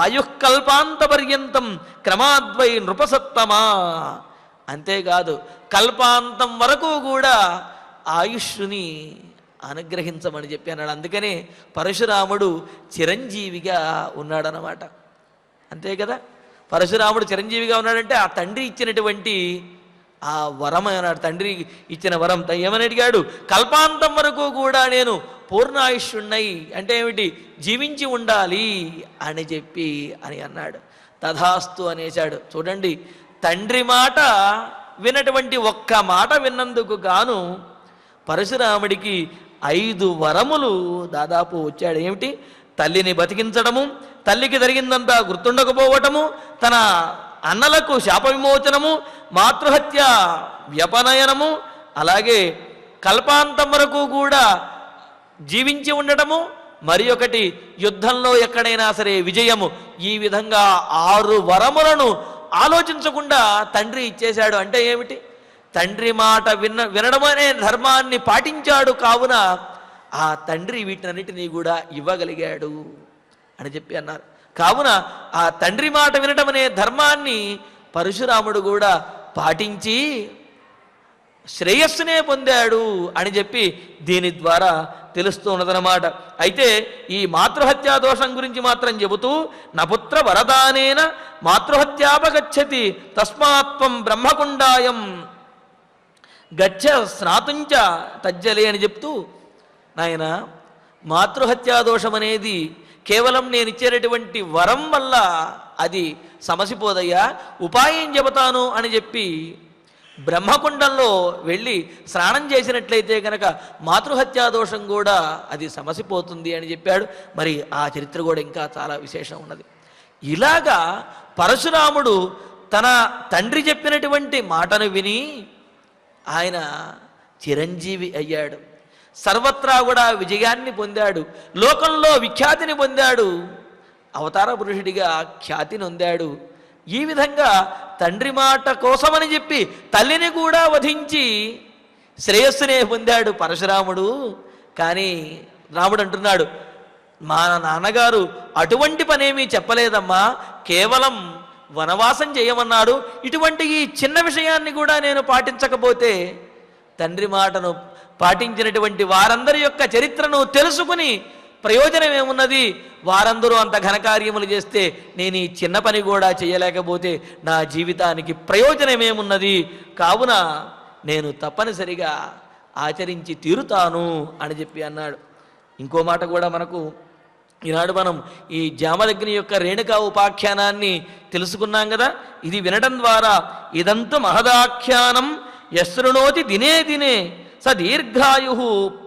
ఆయుఃకల్పాంత పర్యంతం క్రమాద్వై నృపసత్తమా, అంతేకాదు కల్పాంతం వరకు కూడా ఆయుష్ని అనుగ్రహించమని చెప్పి అన్నాడు. అందుకనే పరశురాముడు చిరంజీవిగా ఉన్నాడనమాట. అంతే కదా, పరశురాముడు చిరంజీవిగా ఉన్నాడంటే ఆ తండ్రి ఇచ్చినటువంటి ఆ వరం అన్నాడు. తండ్రి ఇచ్చిన వరం ఏమని అడిగాడు, కల్పాంతం వరకు కూడా నేను పూర్ణాయుష్యున్నై, అంటే ఏమిటి, జీవించి ఉండాలి అని చెప్పి అని అన్నాడు. తథాస్తు అనేశాడు. చూడండి, తండ్రి మాట వినటువంటి ఒక్క మాట విన్నందుకు గాను పరశురాముడికి 5 వరములు దాదాపు వచ్చాడు. ఏమిటి, తల్లిని బతికించడము, తల్లికి జరిగిందంతా గుర్తుండకపోవటము, తన అన్నలకు శాప విమోచనము, మాతృహత్య వ్యపనయనము, అలాగే కల్పాంతం వరకు కూడా జీవించి ఉండటము, మరి ఒకటి యుద్ధంలో ఎక్కడైనా సరే విజయము. ఈ విధంగా 6 వరములను ఆలోచించకుండా తండ్రి ఇచ్చేశాడు. అంటే ఏమిటి? తండ్రి మాట వినడం అనే ధర్మాన్ని పాటించాడు. కావున ఆ తండ్రి వీటినన్నిటినీ కూడా ఇవ్వగలిగాడు అని చెప్పి అన్నారు. కావున ఆ తండ్రి మాట వినడం అనే ధర్మాన్ని పరశురాముడు కూడా పాటించి శ్రేయస్సునే పొందాడు అని చెప్పి దీని ద్వారా తెలుస్తూ ఉన్నదన్నమాట. అయితే ఈ మాతృహత్యా దోషం గురించి మాత్రం చెబుతూ, నపుత్ర వరదానేన మాతృహత్యాపగచ్చతి తస్మాత్వం బ్రహ్మకుండాయం గచ్చ స్నాతుంచ తజ్జలే అని చెప్తూ, నాయన మాతృహత్యా దోషం అనేది కేవలం నేను ఇచ్చేటటువంటి వరం వల్ల అది సమసిపోదయ్యా, ఉపాయం చెబుతాను అని చెప్పి బ్రహ్మకుండంలో వెళ్ళి స్నానం చేసినట్లయితే కనుక మాతృహత్యా దోషం కూడా అది సమసిపోతుంది అని చెప్పాడు. మరి ఆ చరిత్ర కూడా ఇంకా చాలా విశేషం ఉన్నది. ఇలాగా పరశురాముడు తన తండ్రి చెప్పినటువంటి మాటను విని ఆయన చిరంజీవి అయ్యాడు. సర్వత్రా కూడా విజయాన్ని పొందాడు, లోకంలో విఖ్యాతిని పొందాడు, అవతార పురుషుడిగా ఖ్యాతిని పొందాడు. ఈ విధంగా తండ్రి మాట కోసమని చెప్పి తల్లిని కూడా వధించి శ్రేయస్సునే పొందాడు పరశురాముడు. కానీ రాముడు అంటున్నాడు, మా నాన్నగారు అటువంటి పనేమీ చెప్పలేదమ్మా, కేవలం వనవాసం చేయమన్నాడు. ఇటువంటి ఈ చిన్న విషయాన్ని కూడా నేను పాటించకపోతే తండ్రి మాటను పాటించినటువంటి వారందరి యొక్క చరిత్రను తెలుసుకుని ప్రయోజనం ఏమున్నది? వారందరూ అంత ఘనకార్యములు చేస్తే నేను ఈ చిన్న పని కూడా చేయలేకపోతే నా జీవితానికి ప్రయోజనమేమున్నది? కావున నేను తప్పనిసరిగా ఆచరించి తీరుతాను అని చెప్పి అన్నాడు. ఇంకో మాట కూడా మనకు ఈనాడు మనం ఈ జామదగ్ని యొక్క రేణుకా ఉపాఖ్యానాన్ని తెలుసుకున్నాం కదా. ఇది వినడం ద్వారా ఇదంతు మహదాఖ్యానం యశృణోతి దినే దినే స దీర్ఘాయు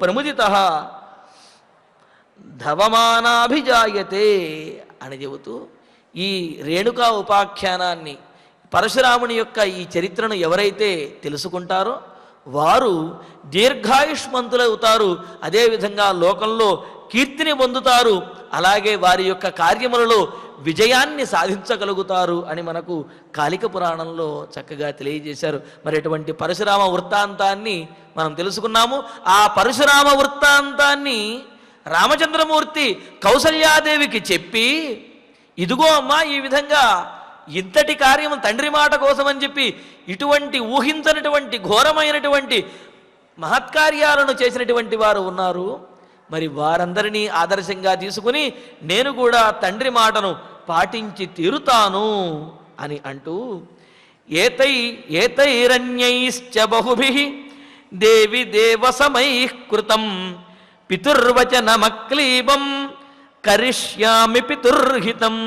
ప్రముదితః ధవమానాభిజాయతే అని చెబుతూ ఈ రేణుకా ఉపాఖ్యానాన్ని, పరశురాముని యొక్క ఈ చరిత్రను ఎవరైతే తెలుసుకుంటారో వారు దీర్ఘాయుష్మంతులవుతారు, అదేవిధంగా లోకంలో కీర్తిని పొందుతారు, అలాగే వారి యొక్క కార్యములలో విజయాన్ని సాధించగలుగుతారు అని మనకు కాళిక పురాణంలో చక్కగా తెలియజేశారు. మరి అటువంటి పరశురామ వృత్తాంతాన్ని మనం తెలుసుకున్నాము. ఆ పరశురామ వృత్తాంతాన్ని రామచంద్రమూర్తి కౌసల్యాదేవికి చెప్పి, ఇదిగో అమ్మా ఈ విధంగా ఇంతటి కార్యము తండ్రి మాట కోసమని చెప్పి ఇటువంటి ఊహించనటువంటి ఘోరమైనటువంటి మహత్కార్యాలను చేసినటువంటి వారు ఉన్నారు. మరి వారందరినీ ఆదర్శంగా తీసుకుని నేను కూడా తండ్రి మాటను పాటించి తీరుతాను అని అంటూ, ఏతైరన్యైశ్చ బహుభిః దేవి దేవసమైః కృతం పితుర్వచనమక్లీబం కరిష్యామి పితుర్హితం.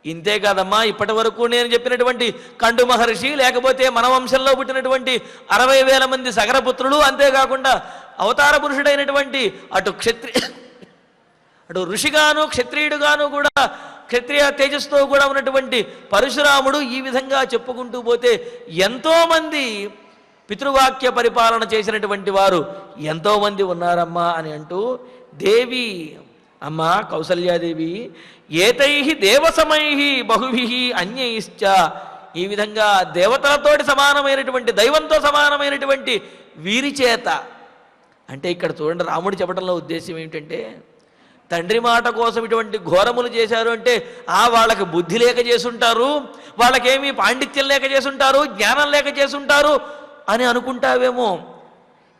ఇంతే కాదమ్మా, ఇప్పటి వరకు నేను చెప్పినటువంటి కండు మహర్షి, లేకపోతే మన వంశంలో పుట్టినటువంటి 60,000 మంది సగరపుత్రులు, అంతేకాకుండా అవతార పురుషుడైనటువంటి అటు ఋషిగాను క్షత్రియుడుగాను కూడా క్షత్రియ తేజస్తో కూడా ఉన్నటువంటి పరశురాముడు ఈ విధంగా చెప్పుకుంటూ పోతే ఎంతోమంది పితృవాక్య పరిపాలన చేసినటువంటి వారు ఎంతోమంది ఉన్నారమ్మా అని అంటూ, దేవి అమ్మా కౌసల్యాదేవి ఏతైః దేవసమైః బహుభిః అన్యైశ్చ, ఈ విధంగా దేవతలతోటి సమానమైనటువంటి, దైవంతో సమానమైనటువంటి వీరి చేత, అంటే ఇక్కడ చూడండి రాముడు చెప్పడంలో ఉద్దేశం ఏమిటంటే, తండ్రి మాట కోసం ఇటువంటి ఘోరములు చేశారు అంటే వాళ్ళకి బుద్ధి లేక చేసుంటారు, వాళ్ళకేమీ పాండిత్యం లేక చేసుంటారు, జ్ఞానం లేక చేసుంటారు అని అనుకుంటావేమో.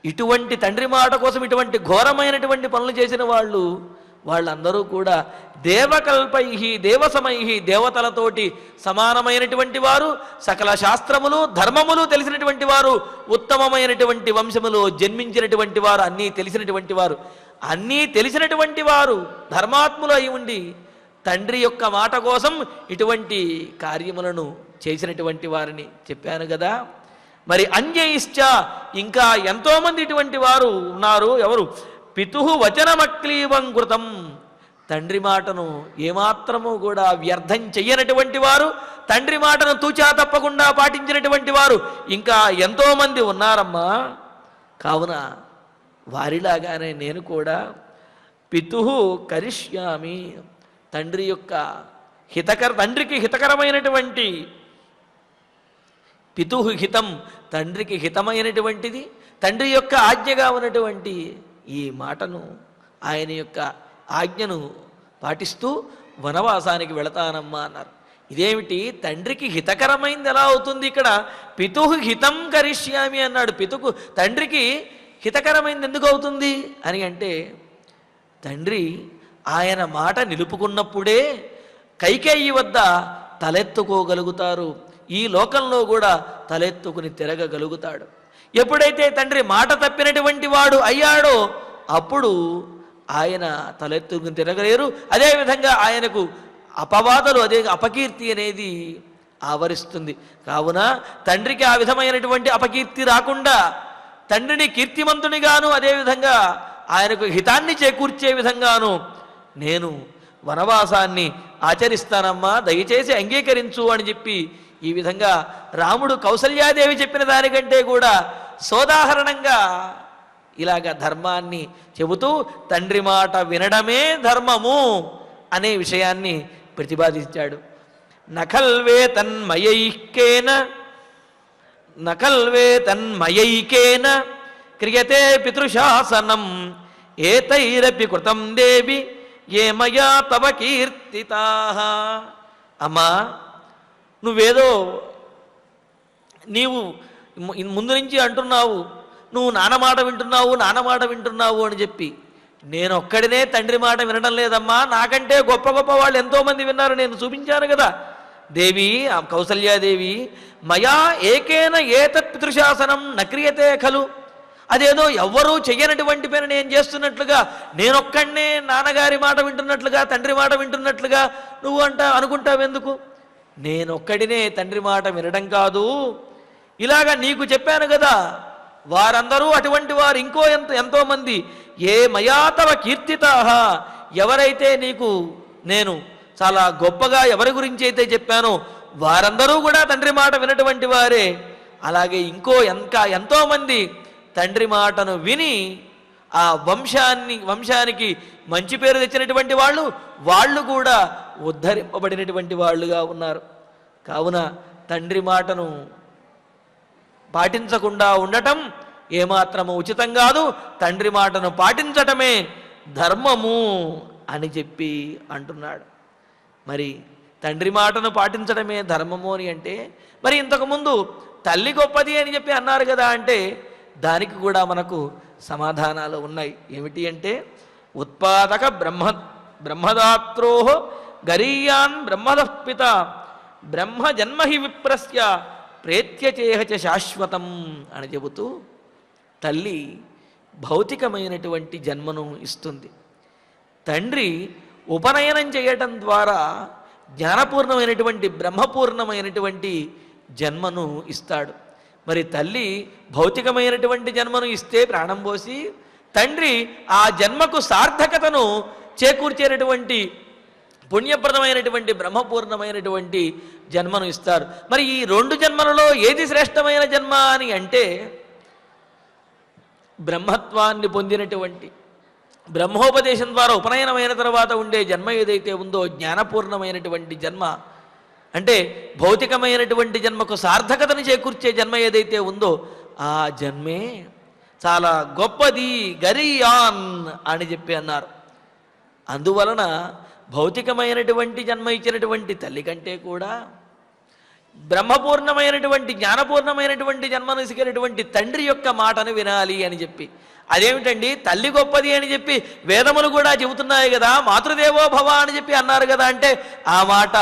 ఇటువంటి తండ్రి మాట కోసం ఇటువంటి ఘోరమైనటువంటి పనులు చేసిన వాళ్ళందరూ కూడా దేవకల్పై దేవసమై దేవతలతోటి సమానమైనటువంటి వారు, సకల శాస్త్రములు ధర్మములు తెలిసినటువంటి వారు, ఉత్తమమైనటువంటి వంశములో జన్మించినటువంటి వారు, అన్నీ తెలిసినటువంటి వారు, అన్నీ తెలిసినటువంటి వారు ధర్మాత్ములు అయి ఉండి తండ్రి యొక్క మాట కోసం ఇటువంటి కార్యములను చేసినటువంటి వారిని చెప్పాను కదా. మరి అన్యైశ్చ, ఇంకా ఎంతోమంది ఇటువంటి వారు ఉన్నారు. ఎవరు? పితుః వచనమక్లీవం కృతం, తండ్రి మాటను ఏమాత్రము కూడా వ్యర్థం చెయ్యనటువంటి వారు, తండ్రి మాటను తూచా తప్పకుండా పాటించినటువంటి వారు ఇంకా ఎంతోమంది ఉన్నారమ్మా. కావున వారిలాగానే నేను కూడా పితుః కరిష్యామి, తండ్రికి హితకరమైనటువంటి పితుః హితం, తండ్రికి హితమైనటువంటిది, తండ్రి యొక్క ఆజ్ఞగా ఉన్నటువంటి ఈ మాటను, ఆయన యొక్క ఆజ్ఞను పాటిస్తూ వనవాసానికి వెళతానమ్మా అన్నారు. ఇదేమిటి, తండ్రికి హితకరమైంది ఎలా అవుతుంది? ఇక్కడ పితుః హితం కరిష్యామి అన్నాడు. తండ్రికి హితకరమైంది ఎందుకు అవుతుంది అని అంటే, తండ్రి ఆయన మాట నిలుపుకున్నప్పుడే కైకేయి వద్ద తలెత్తుకోగలుగుతారు, ఈ లోకంలో కూడా తలెత్తుకుని తిరగగలుగుతాడు. ఎప్పుడైతే తండ్రి మాట తప్పినటువంటి వాడు అయ్యాడో అప్పుడు ఆయన తలెత్తుకుని తిరగలేరు. అదేవిధంగా ఆయనకు అపవాదలు, అదే అపకీర్తి అనేది ఆవరిస్తుంది. కావున తండ్రికి ఆ విధమైనటువంటి అపకీర్తి రాకుండా తండ్రిని కీర్తిమంతునిగాను, అదేవిధంగా ఆయనకు హితాన్ని చేకూర్చే విధంగాను నేను వనవాసాన్ని ఆచరిస్తానమ్మా, దయచేసి అంగీకరించు అని చెప్పి ఈ విధంగా రాముడు కౌసల్యాదేవి చెప్పిన దానికంటే కూడా సోదాహరణంగా ఇలాగ ధర్మాన్ని చెబుతూ తండ్రి మాట వినడమే ధర్మము అనే విషయాన్ని ప్రతిపాదించాడు. నఖల్వే తన్మయైకేన క్రియతే పితృశాసనం ఏతైరపి కృతం దేవి ఏ మయా తవ కీర్తితాః. అమ్మా, నీవు ముందు నుంచి అంటున్నావు, నువ్వు నాన్న మాట వింటున్నావు అని చెప్పి. నేను ఒక్కడినే తండ్రి మాట వినడం లేదమ్మా, నాకంటే గొప్ప గొప్ప వాళ్ళు ఎంతోమంది విన్నారు, నేను చూపించాను కదా. దేవి, కౌసల్యాదేవి, మయా ఏకేన ఏతత్ పితృశాసనం నక్రియతే ఖలు, అదేదో ఎవ్వరూ చెయ్యనటువంటి పని నేను చేస్తున్నట్లుగా, నేనొక్కడనే నాన్నగారి మాట వింటున్నట్లుగా, తండ్రి మాట వింటున్నట్లుగా నువ్వు అనుకుంటావెందుకు? నేనొక్కడినే తండ్రి మాట వినడం కాదు, ఇలాగా నీకు చెప్పాను కదా, వారందరూ అటువంటి వారు ఇంకో ఎంతోమంది. ఏ మయాతవ కీర్తితాః, ఎవరైతే నీకు నేను చాలా గొప్పగా ఎవరి గురించి అయితే చెప్పానో వారందరూ కూడా తండ్రి మాట వినటువంటి వారే. అలాగే ఇంకా ఎంతోమంది తండ్రి మాటను విని ఆ వంశానికి మంచి పేరు తెచ్చినటువంటి వాళ్ళు కూడా ఉద్ధరింపబడినటువంటి వాళ్ళుగా ఉన్నారు. కావున తండ్రి మాటను పాటించకుండా ఉండటం ఏమాత్రము ఉచితం కాదు, తండ్రి మాటను పాటించటమే ధర్మము అని చెప్పి అంటున్నాడు. మరి తండ్రి మాటను పాటించడమే ధర్మము అని అంటే, మరి ఇంతకుముందు తల్లి గొప్పది అని చెప్పి అన్నారు కదా, అంటే దానికి కూడా మనకు సమాధానాలు ఉన్నాయి. ఏమిటి అంటే, ఉత్పాదక బ్రహ్మదాత్రో గరీయాన్ బ్రహ్మదః పిత బ్రహ్మ జన్మహి విప్రస్య ప్రేత్యచేహచ శాశ్వతం అని చెబుతూ తల్లి భౌతికమైనటువంటి జన్మను ఇస్తుంది. తండ్రి ఉపనయనం చేయటం ద్వారా జ్ఞానపూర్ణమైనటువంటి బ్రహ్మపూర్ణమైనటువంటి జన్మను ఇస్తాడు. మరి తల్లి భౌతికమైనటువంటి జన్మను ఇస్తే ప్రాణం పోసి, తండ్రి ఆ జన్మకు సార్థకతను చేకూర్చేటటువంటి పుణ్యప్రదమైనటువంటి బ్రహ్మపూర్ణమైనటువంటి జన్మను ఇస్తారు. మరి ఈ రెండు జన్మలలో ఏది శ్రేష్టమైన జన్మ అని అంటే, బ్రహ్మత్వాన్ని పొందినటువంటి బ్రహ్మోపదేశం ద్వారా ఉపనయనమైన తర్వాత ఉండే జన్మ ఏదైతే ఉందో, జ్ఞానపూర్ణమైనటువంటి జన్మ, అంటే భౌతికమైనటువంటి జన్మకు సార్థకతను చేకూర్చే జన్మ ఏదైతే ఉందో ఆ జన్మే చాలా గొప్పది, గరీయాన్ అని చెప్పి అన్నారు. అందువలన భౌతికమైనటువంటి జన్మ ఇచ్చినటువంటి తల్లి కంటే కూడా బ్రహ్మపూర్ణమైనటువంటి జ్ఞానపూర్ణమైనటువంటి జన్మను ఇసిగినటువంటి తండ్రి యొక్క మాటను వినాలి అని చెప్పి. అదేమిటండి, తల్లి గొప్పది అని చెప్పి వేదములు కూడా చెబుతున్నాయి కదా, మాతృదేవో భవ అని చెప్పి అన్నారు కదా, అంటే ఆ మాట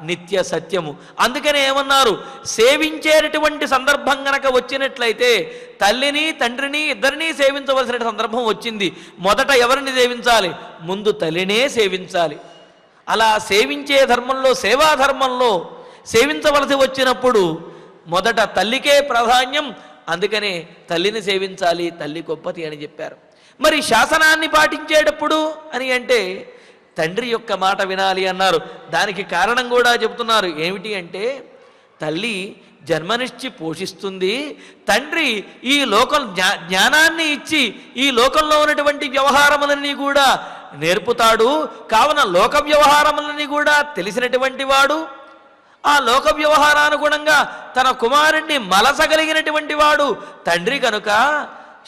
నిత్య సత్యము. అందుకనే ఏమన్నారు, సేవించేటటువంటి సందర్భం గనక వచ్చినట్లయితే తల్లిని తండ్రిని ఇద్దరినీ సేవించవలసిన సందర్భం వచ్చింది. మొదట ఎవరిని సేవించాలి? ముందు తల్లినే సేవించాలి. అలా సేవించే ధర్మంలో, సేవాధర్మంలో సేవించవలసి వచ్చినప్పుడు మొదట తల్లికే ప్రాధాన్యం. అందుకనే తల్లిని సేవించాలి, తల్లి గొప్పది అని చెప్పారు. మరి శాసనాన్ని పాటించేటప్పుడు అని అంటే, తండ్రి యొక్క మాట వినాలి అన్నారు. దానికి కారణం కూడా చెబుతున్నారు. ఏమిటి అంటే, తల్లి జన్మనిచ్చి పోషిస్తుంది, తండ్రి ఈ లోకం జ్ఞానాన్ని ఇచ్చి ఈ లోకంలో ఉన్నటువంటి వ్యవహారములన్నీ కూడా నేర్పుతాడు. కావున లోక వ్యవహారములని కూడా తెలిసినటువంటి వాడు, ఆ లోక వ్యవహారానుగుణంగా తన కుమారుణ్ణి మలసగలిగినటువంటి వాడు తండ్రి కనుక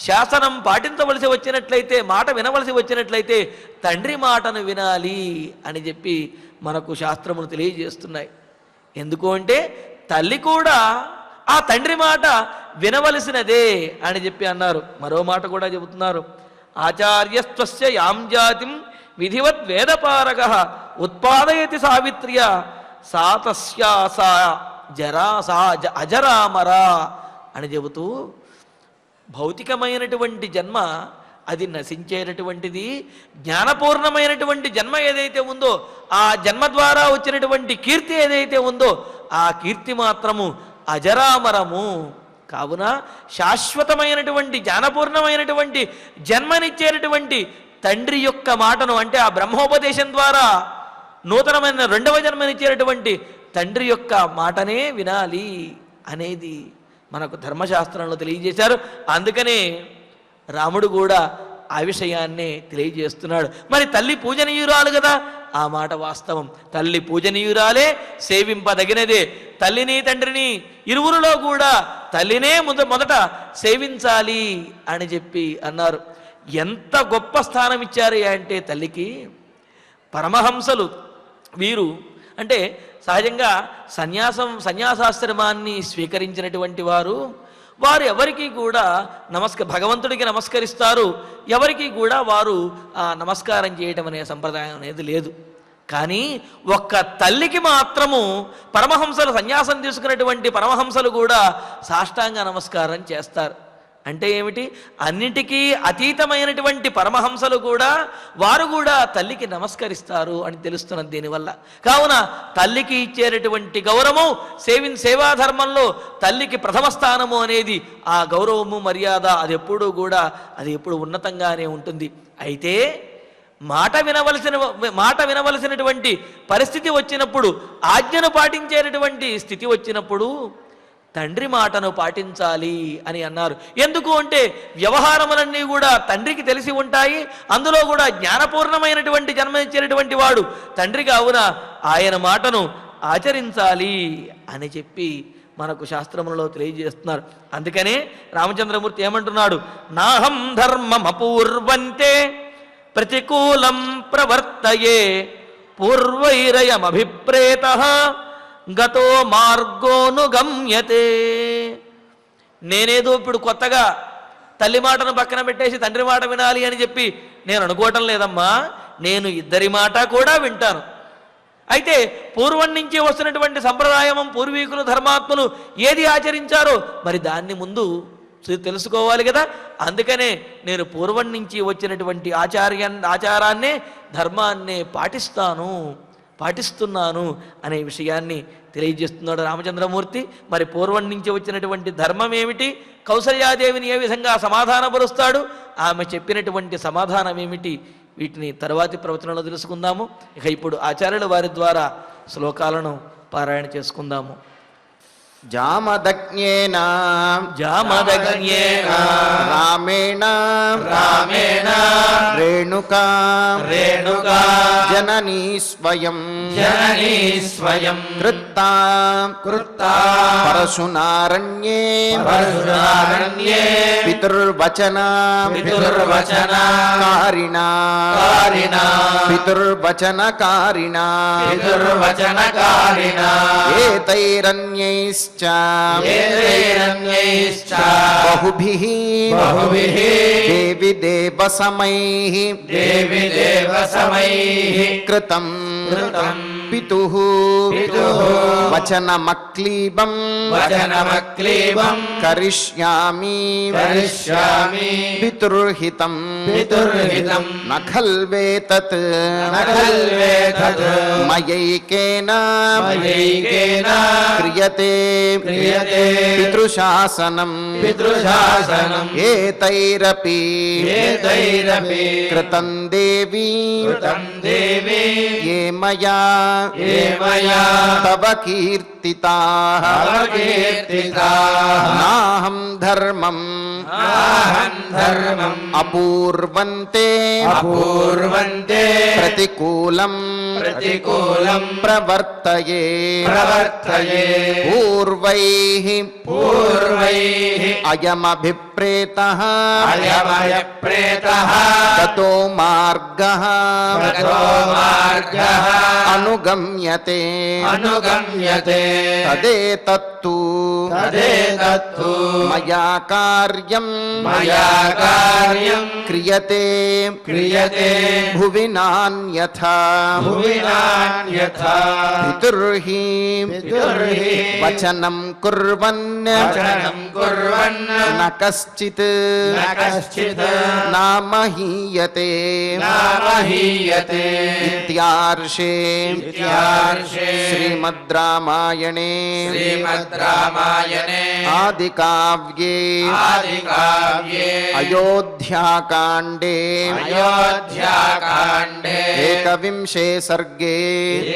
శాసనం పాటించవలసి వచ్చినట్లయితే, మాట వినవలసి వచ్చినట్లయితే తండ్రి మాటను వినాలి అని చెప్పి మనకు శాస్త్రములు తెలియజేస్తున్నాయి. ఎందుకు అంటే తల్లి కూడా ఆ తండ్రి మాట వినవలసినదే అని చెప్పి అన్నారు. మరో మాట కూడా చెబుతున్నారు. ఆచార్యస్త్వస్య యాం జాతిం విధివత్ వేదపారగ ఉత్పాదయతి సావిత్ర్య సా తస్యాసా జరాసా అజరామరా అని చెబుతూ, భౌతికమైనటువంటి జన్మ అది నశించేటటువంటిది, జ్ఞానపూర్ణమైనటువంటి జన్మ ఏదైతే ఉందో ఆ జన్మ ద్వారా వచ్చినటువంటి కీర్తి ఏదైతే ఉందో ఆ కీర్తి మాత్రము అజరామరము. కావున శాశ్వతమైనటువంటి జ్ఞానపూర్ణమైనటువంటి జన్మనిచ్చేటటువంటి తండ్రి యొక్క మాటను, అంటే ఆ బ్రహ్మోపదేశం ద్వారా నూతనమైన రెండవ జన్మనిచ్చేటటువంటి తండ్రి యొక్క మాటనే వినాలి అనేది మనకు ధర్మశాస్త్రంలో తెలియజేశారు. అందుకనే రాముడు కూడా ఆ విషయాన్నే తెలియజేస్తున్నాడు. మరి తల్లి పూజనీయురాలు కదా, ఆ మాట వాస్తవం. తల్లి పూజనీయురాలే, సేవింపదగినదే. తల్లిని తండ్రిని ఇరువురిలో కూడా తల్లినే మొదట సేవించాలి అని చెప్పి అన్నారు. ఎంత గొప్ప స్థానం ఇచ్చారు అంటే తల్లికి. పరమహంసలు వీరు అంటే సహజంగా సన్యాసాశ్రమాన్ని స్వీకరించినటువంటి వారు ఎవరికి కూడా భగవంతుడికి నమస్కరిస్తారు. ఎవరికి కూడా వారు నమస్కారం చేయటం అనే సంప్రదాయం అనేది లేదు. కానీ ఒక్క తల్లికి మాత్రము పరమహంసలు, సన్యాసం తీసుకున్నటువంటి పరమహంసలు కూడా సాష్టాంగ నమస్కారం చేస్తారు. అంటే ఏమిటి? అన్నిటికీ అతీతమైనటువంటి పరమహంసలు కూడా వారు కూడా తల్లికి నమస్కరిస్తారు అని తెలుస్తున్నది దీనివల్ల. కావున తల్లికి ఇచ్చేటటువంటి గౌరవం, సేవాధర్మంలో తల్లికి ప్రథమ స్థానము అనేది, ఆ గౌరవము మర్యాద అది ఎప్పుడు ఉన్నతంగానే ఉంటుంది. అయితే మాట వినవలసినటువంటి పరిస్థితి వచ్చినప్పుడు, ఆజ్ఞను పాటించేటటువంటి స్థితి వచ్చినప్పుడు తండ్రి మాటను పాటించాలి అని అన్నారు. ఎందుకు అంటే వ్యవహారములన్నీ కూడా తండ్రికి తెలిసి ఉంటాయి. అందులో కూడా జ్ఞానపూర్ణమైనటువంటి జన్మనిచ్చేటటువంటి వాడు తండ్రి. కావున ఆయన మాటను ఆచరించాలి అని చెప్పి మనకు శాస్త్రములలో తెలియజేస్తున్నారు. అందుకనే రామచంద్రమూర్తి ఏమంటున్నాడు? నాహం ధర్మమపూర్వంతే ప్రతికూలం ప్రవర్తయే పూర్వైరయమభిప్రేతః గతో మార్గోనుగమ్యతే. నేనేదో ఇప్పుడు కొత్తగా తల్లి మాటను పక్కన పెట్టేసి తండ్రి మాట వినాలి అని చెప్పి నేను అనుకోవటం లేదమ్మా. నేను ఇద్దరి మాట కూడా వింటాను. అయితే పూర్వం నుంచి వస్తున్నటువంటి సంప్రదాయం, పూర్వీకులు ధర్మాత్ములు ఏది ఆచరించారో మరి దాన్ని ముందు తెలుసుకోవాలి కదా. అందుకనే నేను పూర్వం నుంచి వచ్చినటువంటి ఆచారాన్నే, ధర్మాన్నే పాటిస్తున్నాను అనే విషయాన్ని తెలియజేస్తున్నాడు రామచంద్రమూర్తి. మరి పూర్వం నుంచి వచ్చినటువంటి ధర్మం ఏమిటి? కౌసల్యాదేవిని ఏ విధంగా సమాధానపరుస్తాడు? ఆమె చెప్పినటువంటి సమాధానం ఏమిటి? వీటిని తరువాతి ప్రవచనంలో తెలుసుకుందాము. ఇక ఇప్పుడు ఆచార్యుల వారి ద్వారా శ్లోకాలను పారాయణ చేసుకుందాము. జామదగ్న్యేన రామేణ రేణుకా జననీ స్వయం కృత్తా పరశునారణ్యే పితుర్వచన పితుర్వచనకారిణా ఏతైరన్యైశ్చ బహుభిః దేవి దేవసమైః కృతం పితుః పితుః వచనమక్లీబం వచనమక్లీబం కరిష్యామి కరిష్యామి పితుర్హితం పితుర్హితం న ఖల్వేతత్ న ఖల్వేతత్ మయైకేన మయైకేన క్రియతే క్రియతే పితృశాసనం పితృశాసనం ఏతైరపి ఏతైరపి కృతం దేవి కృతం దేవి ఏ మయా తవ కీర్తితాః తవ కీర్తితాః నాహం ధర్మం నాహం ధర్మం అపూర్వంతే అపూర్వంతే ప్రతికూలం ప్రతికూలం ప్రవర్తయే ప్రవర్తయే పూర్వైః పూర్వైః అయమభిప్రేతః అయమయ ప్రేతః తతో మార్గః తతో మార్గః అనుగమ్యతే అనుగమ్యతే తదేతత్తు తదేతత్తు మయా కార్యం మయా కార్యం క్రియతే క్రియతే భువి నాన్యథా భువి నాన్యథా పితుర్హి పితుర్హి వచనం కుర్వన్ వచనం కుర్వన్ న కశ్చిత్ న కశ్చిత్ నామహీయతే నామహీయతే ఇత్యార్షే ఇత్యార్షే శ్రీమద్ రామాయణే శ్రీమద్ రామాయణే ఆదికావ్యే ఆదికావ్యే అయోధ్యాకాండే అయోధ్యాకాండే ఏకవింశే సర్గే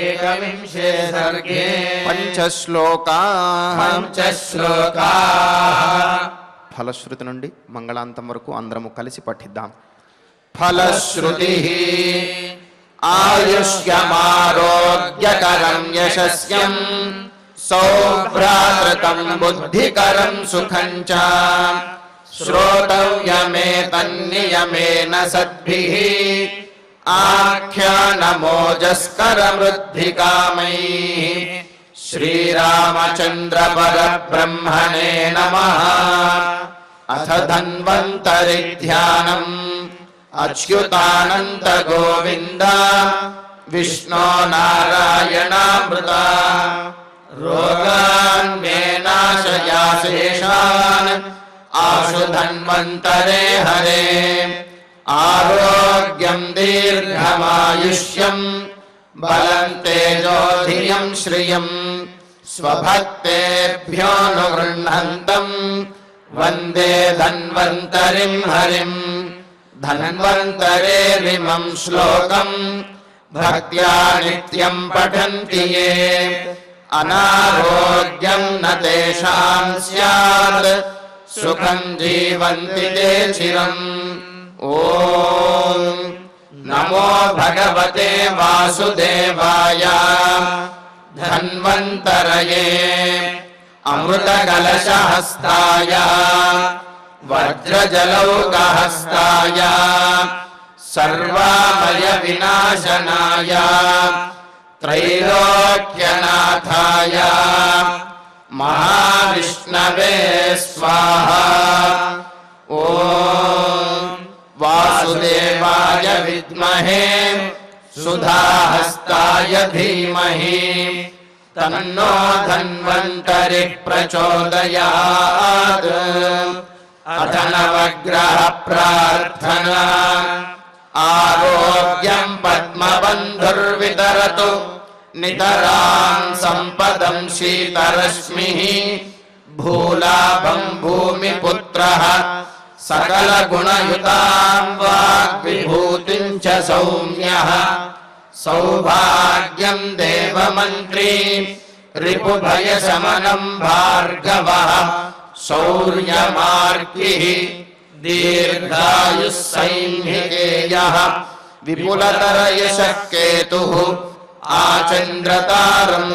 ఏకవింశే సర్గే పంచశ్లోకాః పంచశ్లోకాః ఫలశ్రుతి నుండి మంగళాంతం వరకు అందరము కలిసి పఠిద్దాం. ఫలశ్రుతిః ఆయుష్యమారోగ్యకరం యశస్యం సౌభ్రాతృతం బుద్ధికరం సుఖం చ శ్రోతవ్యమేతన్నియమేన సద్భిః ఆఖ్యానమోజస్కరమృద్ధికామైః శ్రీరామచంద్ర పరబ్రహ్మణే నమః. అథ ధన్వంతరి ధ్యానం అచ్యుతానంత గోవింద విష్ణో నారాయణామృత రోగాన్ మే నాశయాశేషాన్ ఆశు ధన్వంతరే హరే. ఆరోగ్యం దీర్ఘమాయుష్యం బలం తేజోధియం శ్రియం స్వభక్తేభ్యోనుగృహంతం వందే ధన్వంతరిం హరిం. ధన్వంతరేరిమం శ్లోకం భక్త్యా నిత్యం పఠంతి యే అనారోగ్యం న తేషాం స్యాత్ సుఖం జీవంతి తే చిరం. ఓం నమో భగవతే వాసుదేవాయ. ధన్వంతరయే అమృతకలశహస్తాయ వజ్రజలౌకహస్తాయ సర్వామయ వినాశనాయ త్రైలోక్యనాథాయ మహావిష్ణవే స్వాహా. ఓం వాసుదేవాయ విద్మహే సుధాహస్తాయ ధీమహి తన్నో ధన్వంతరి ప్రచోదయాత్. అథ నవగ్రహ ప్రార్థనా. ఆరోగ్యం పద్మబంధుర్వితరతు నితరాం సంపదం శీతరశ్మిః భూలాభం భూమిపుత్రః సకల గుణయుతాం వాగ్విభూతిం చ సౌమ్యః. సౌభాగ్యం దేవమంత్రీ రిపుభయశమనం భార్గవః. శౌర్యమార్గిః దీర్ఘాయుః సైంహికేయః. విపులతరయశః కేతుః ఆచంద్రతారం.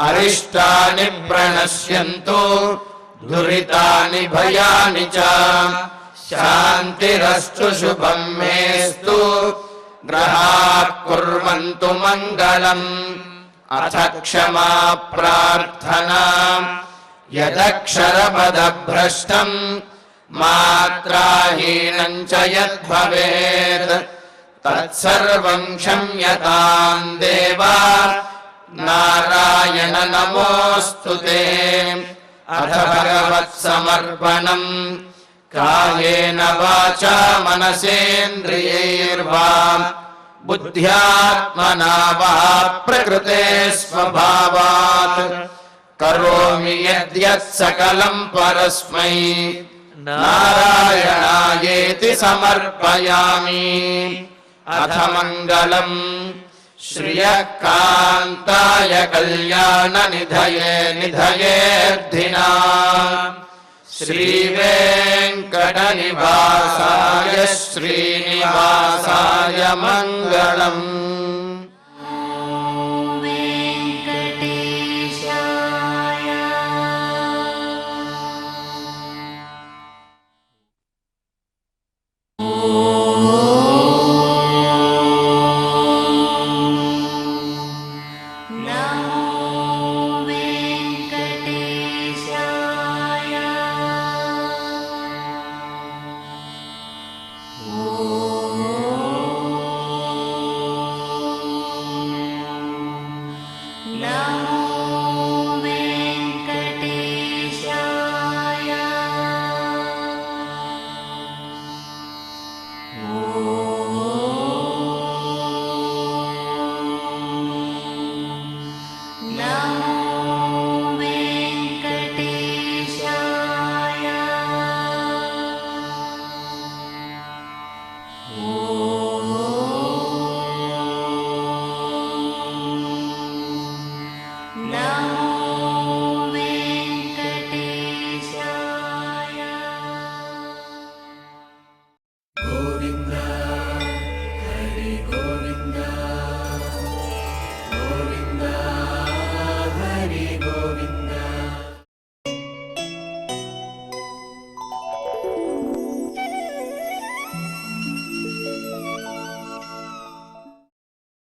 అరిష్టాని ప్రణశ్యంతు దురితాని భయాని చ. శాంతిరస్తు శుభం మేస్తు గ్రహాః కుర్వంతు మంగళం. అథ క్షమా ప్రార్థనా. యదక్షరపదభ్రష్టం మాత్రాహీనం చ యద్భవేత్ తత్సర్వం క్షమ్యతాం దేవా నారాయణ నమోస్తుతే. అథ భగవత్సమర్పణం కాయేన వాచా మనసేంద్రియైర్వా బుద్ధ్యాత్మనా వా ప్రకృతే స్వభావాత్ కరోమి యద్యత్ సకలం పరస్మై నారాయణాయేతి సమర్పయామి. అథ మంగళం శ్రియకాంతాయ కళ్యాణ నిధయేర్థినా శ్రీవేంకటనివాసాయ శ్రీనివాసాయ మంగళం.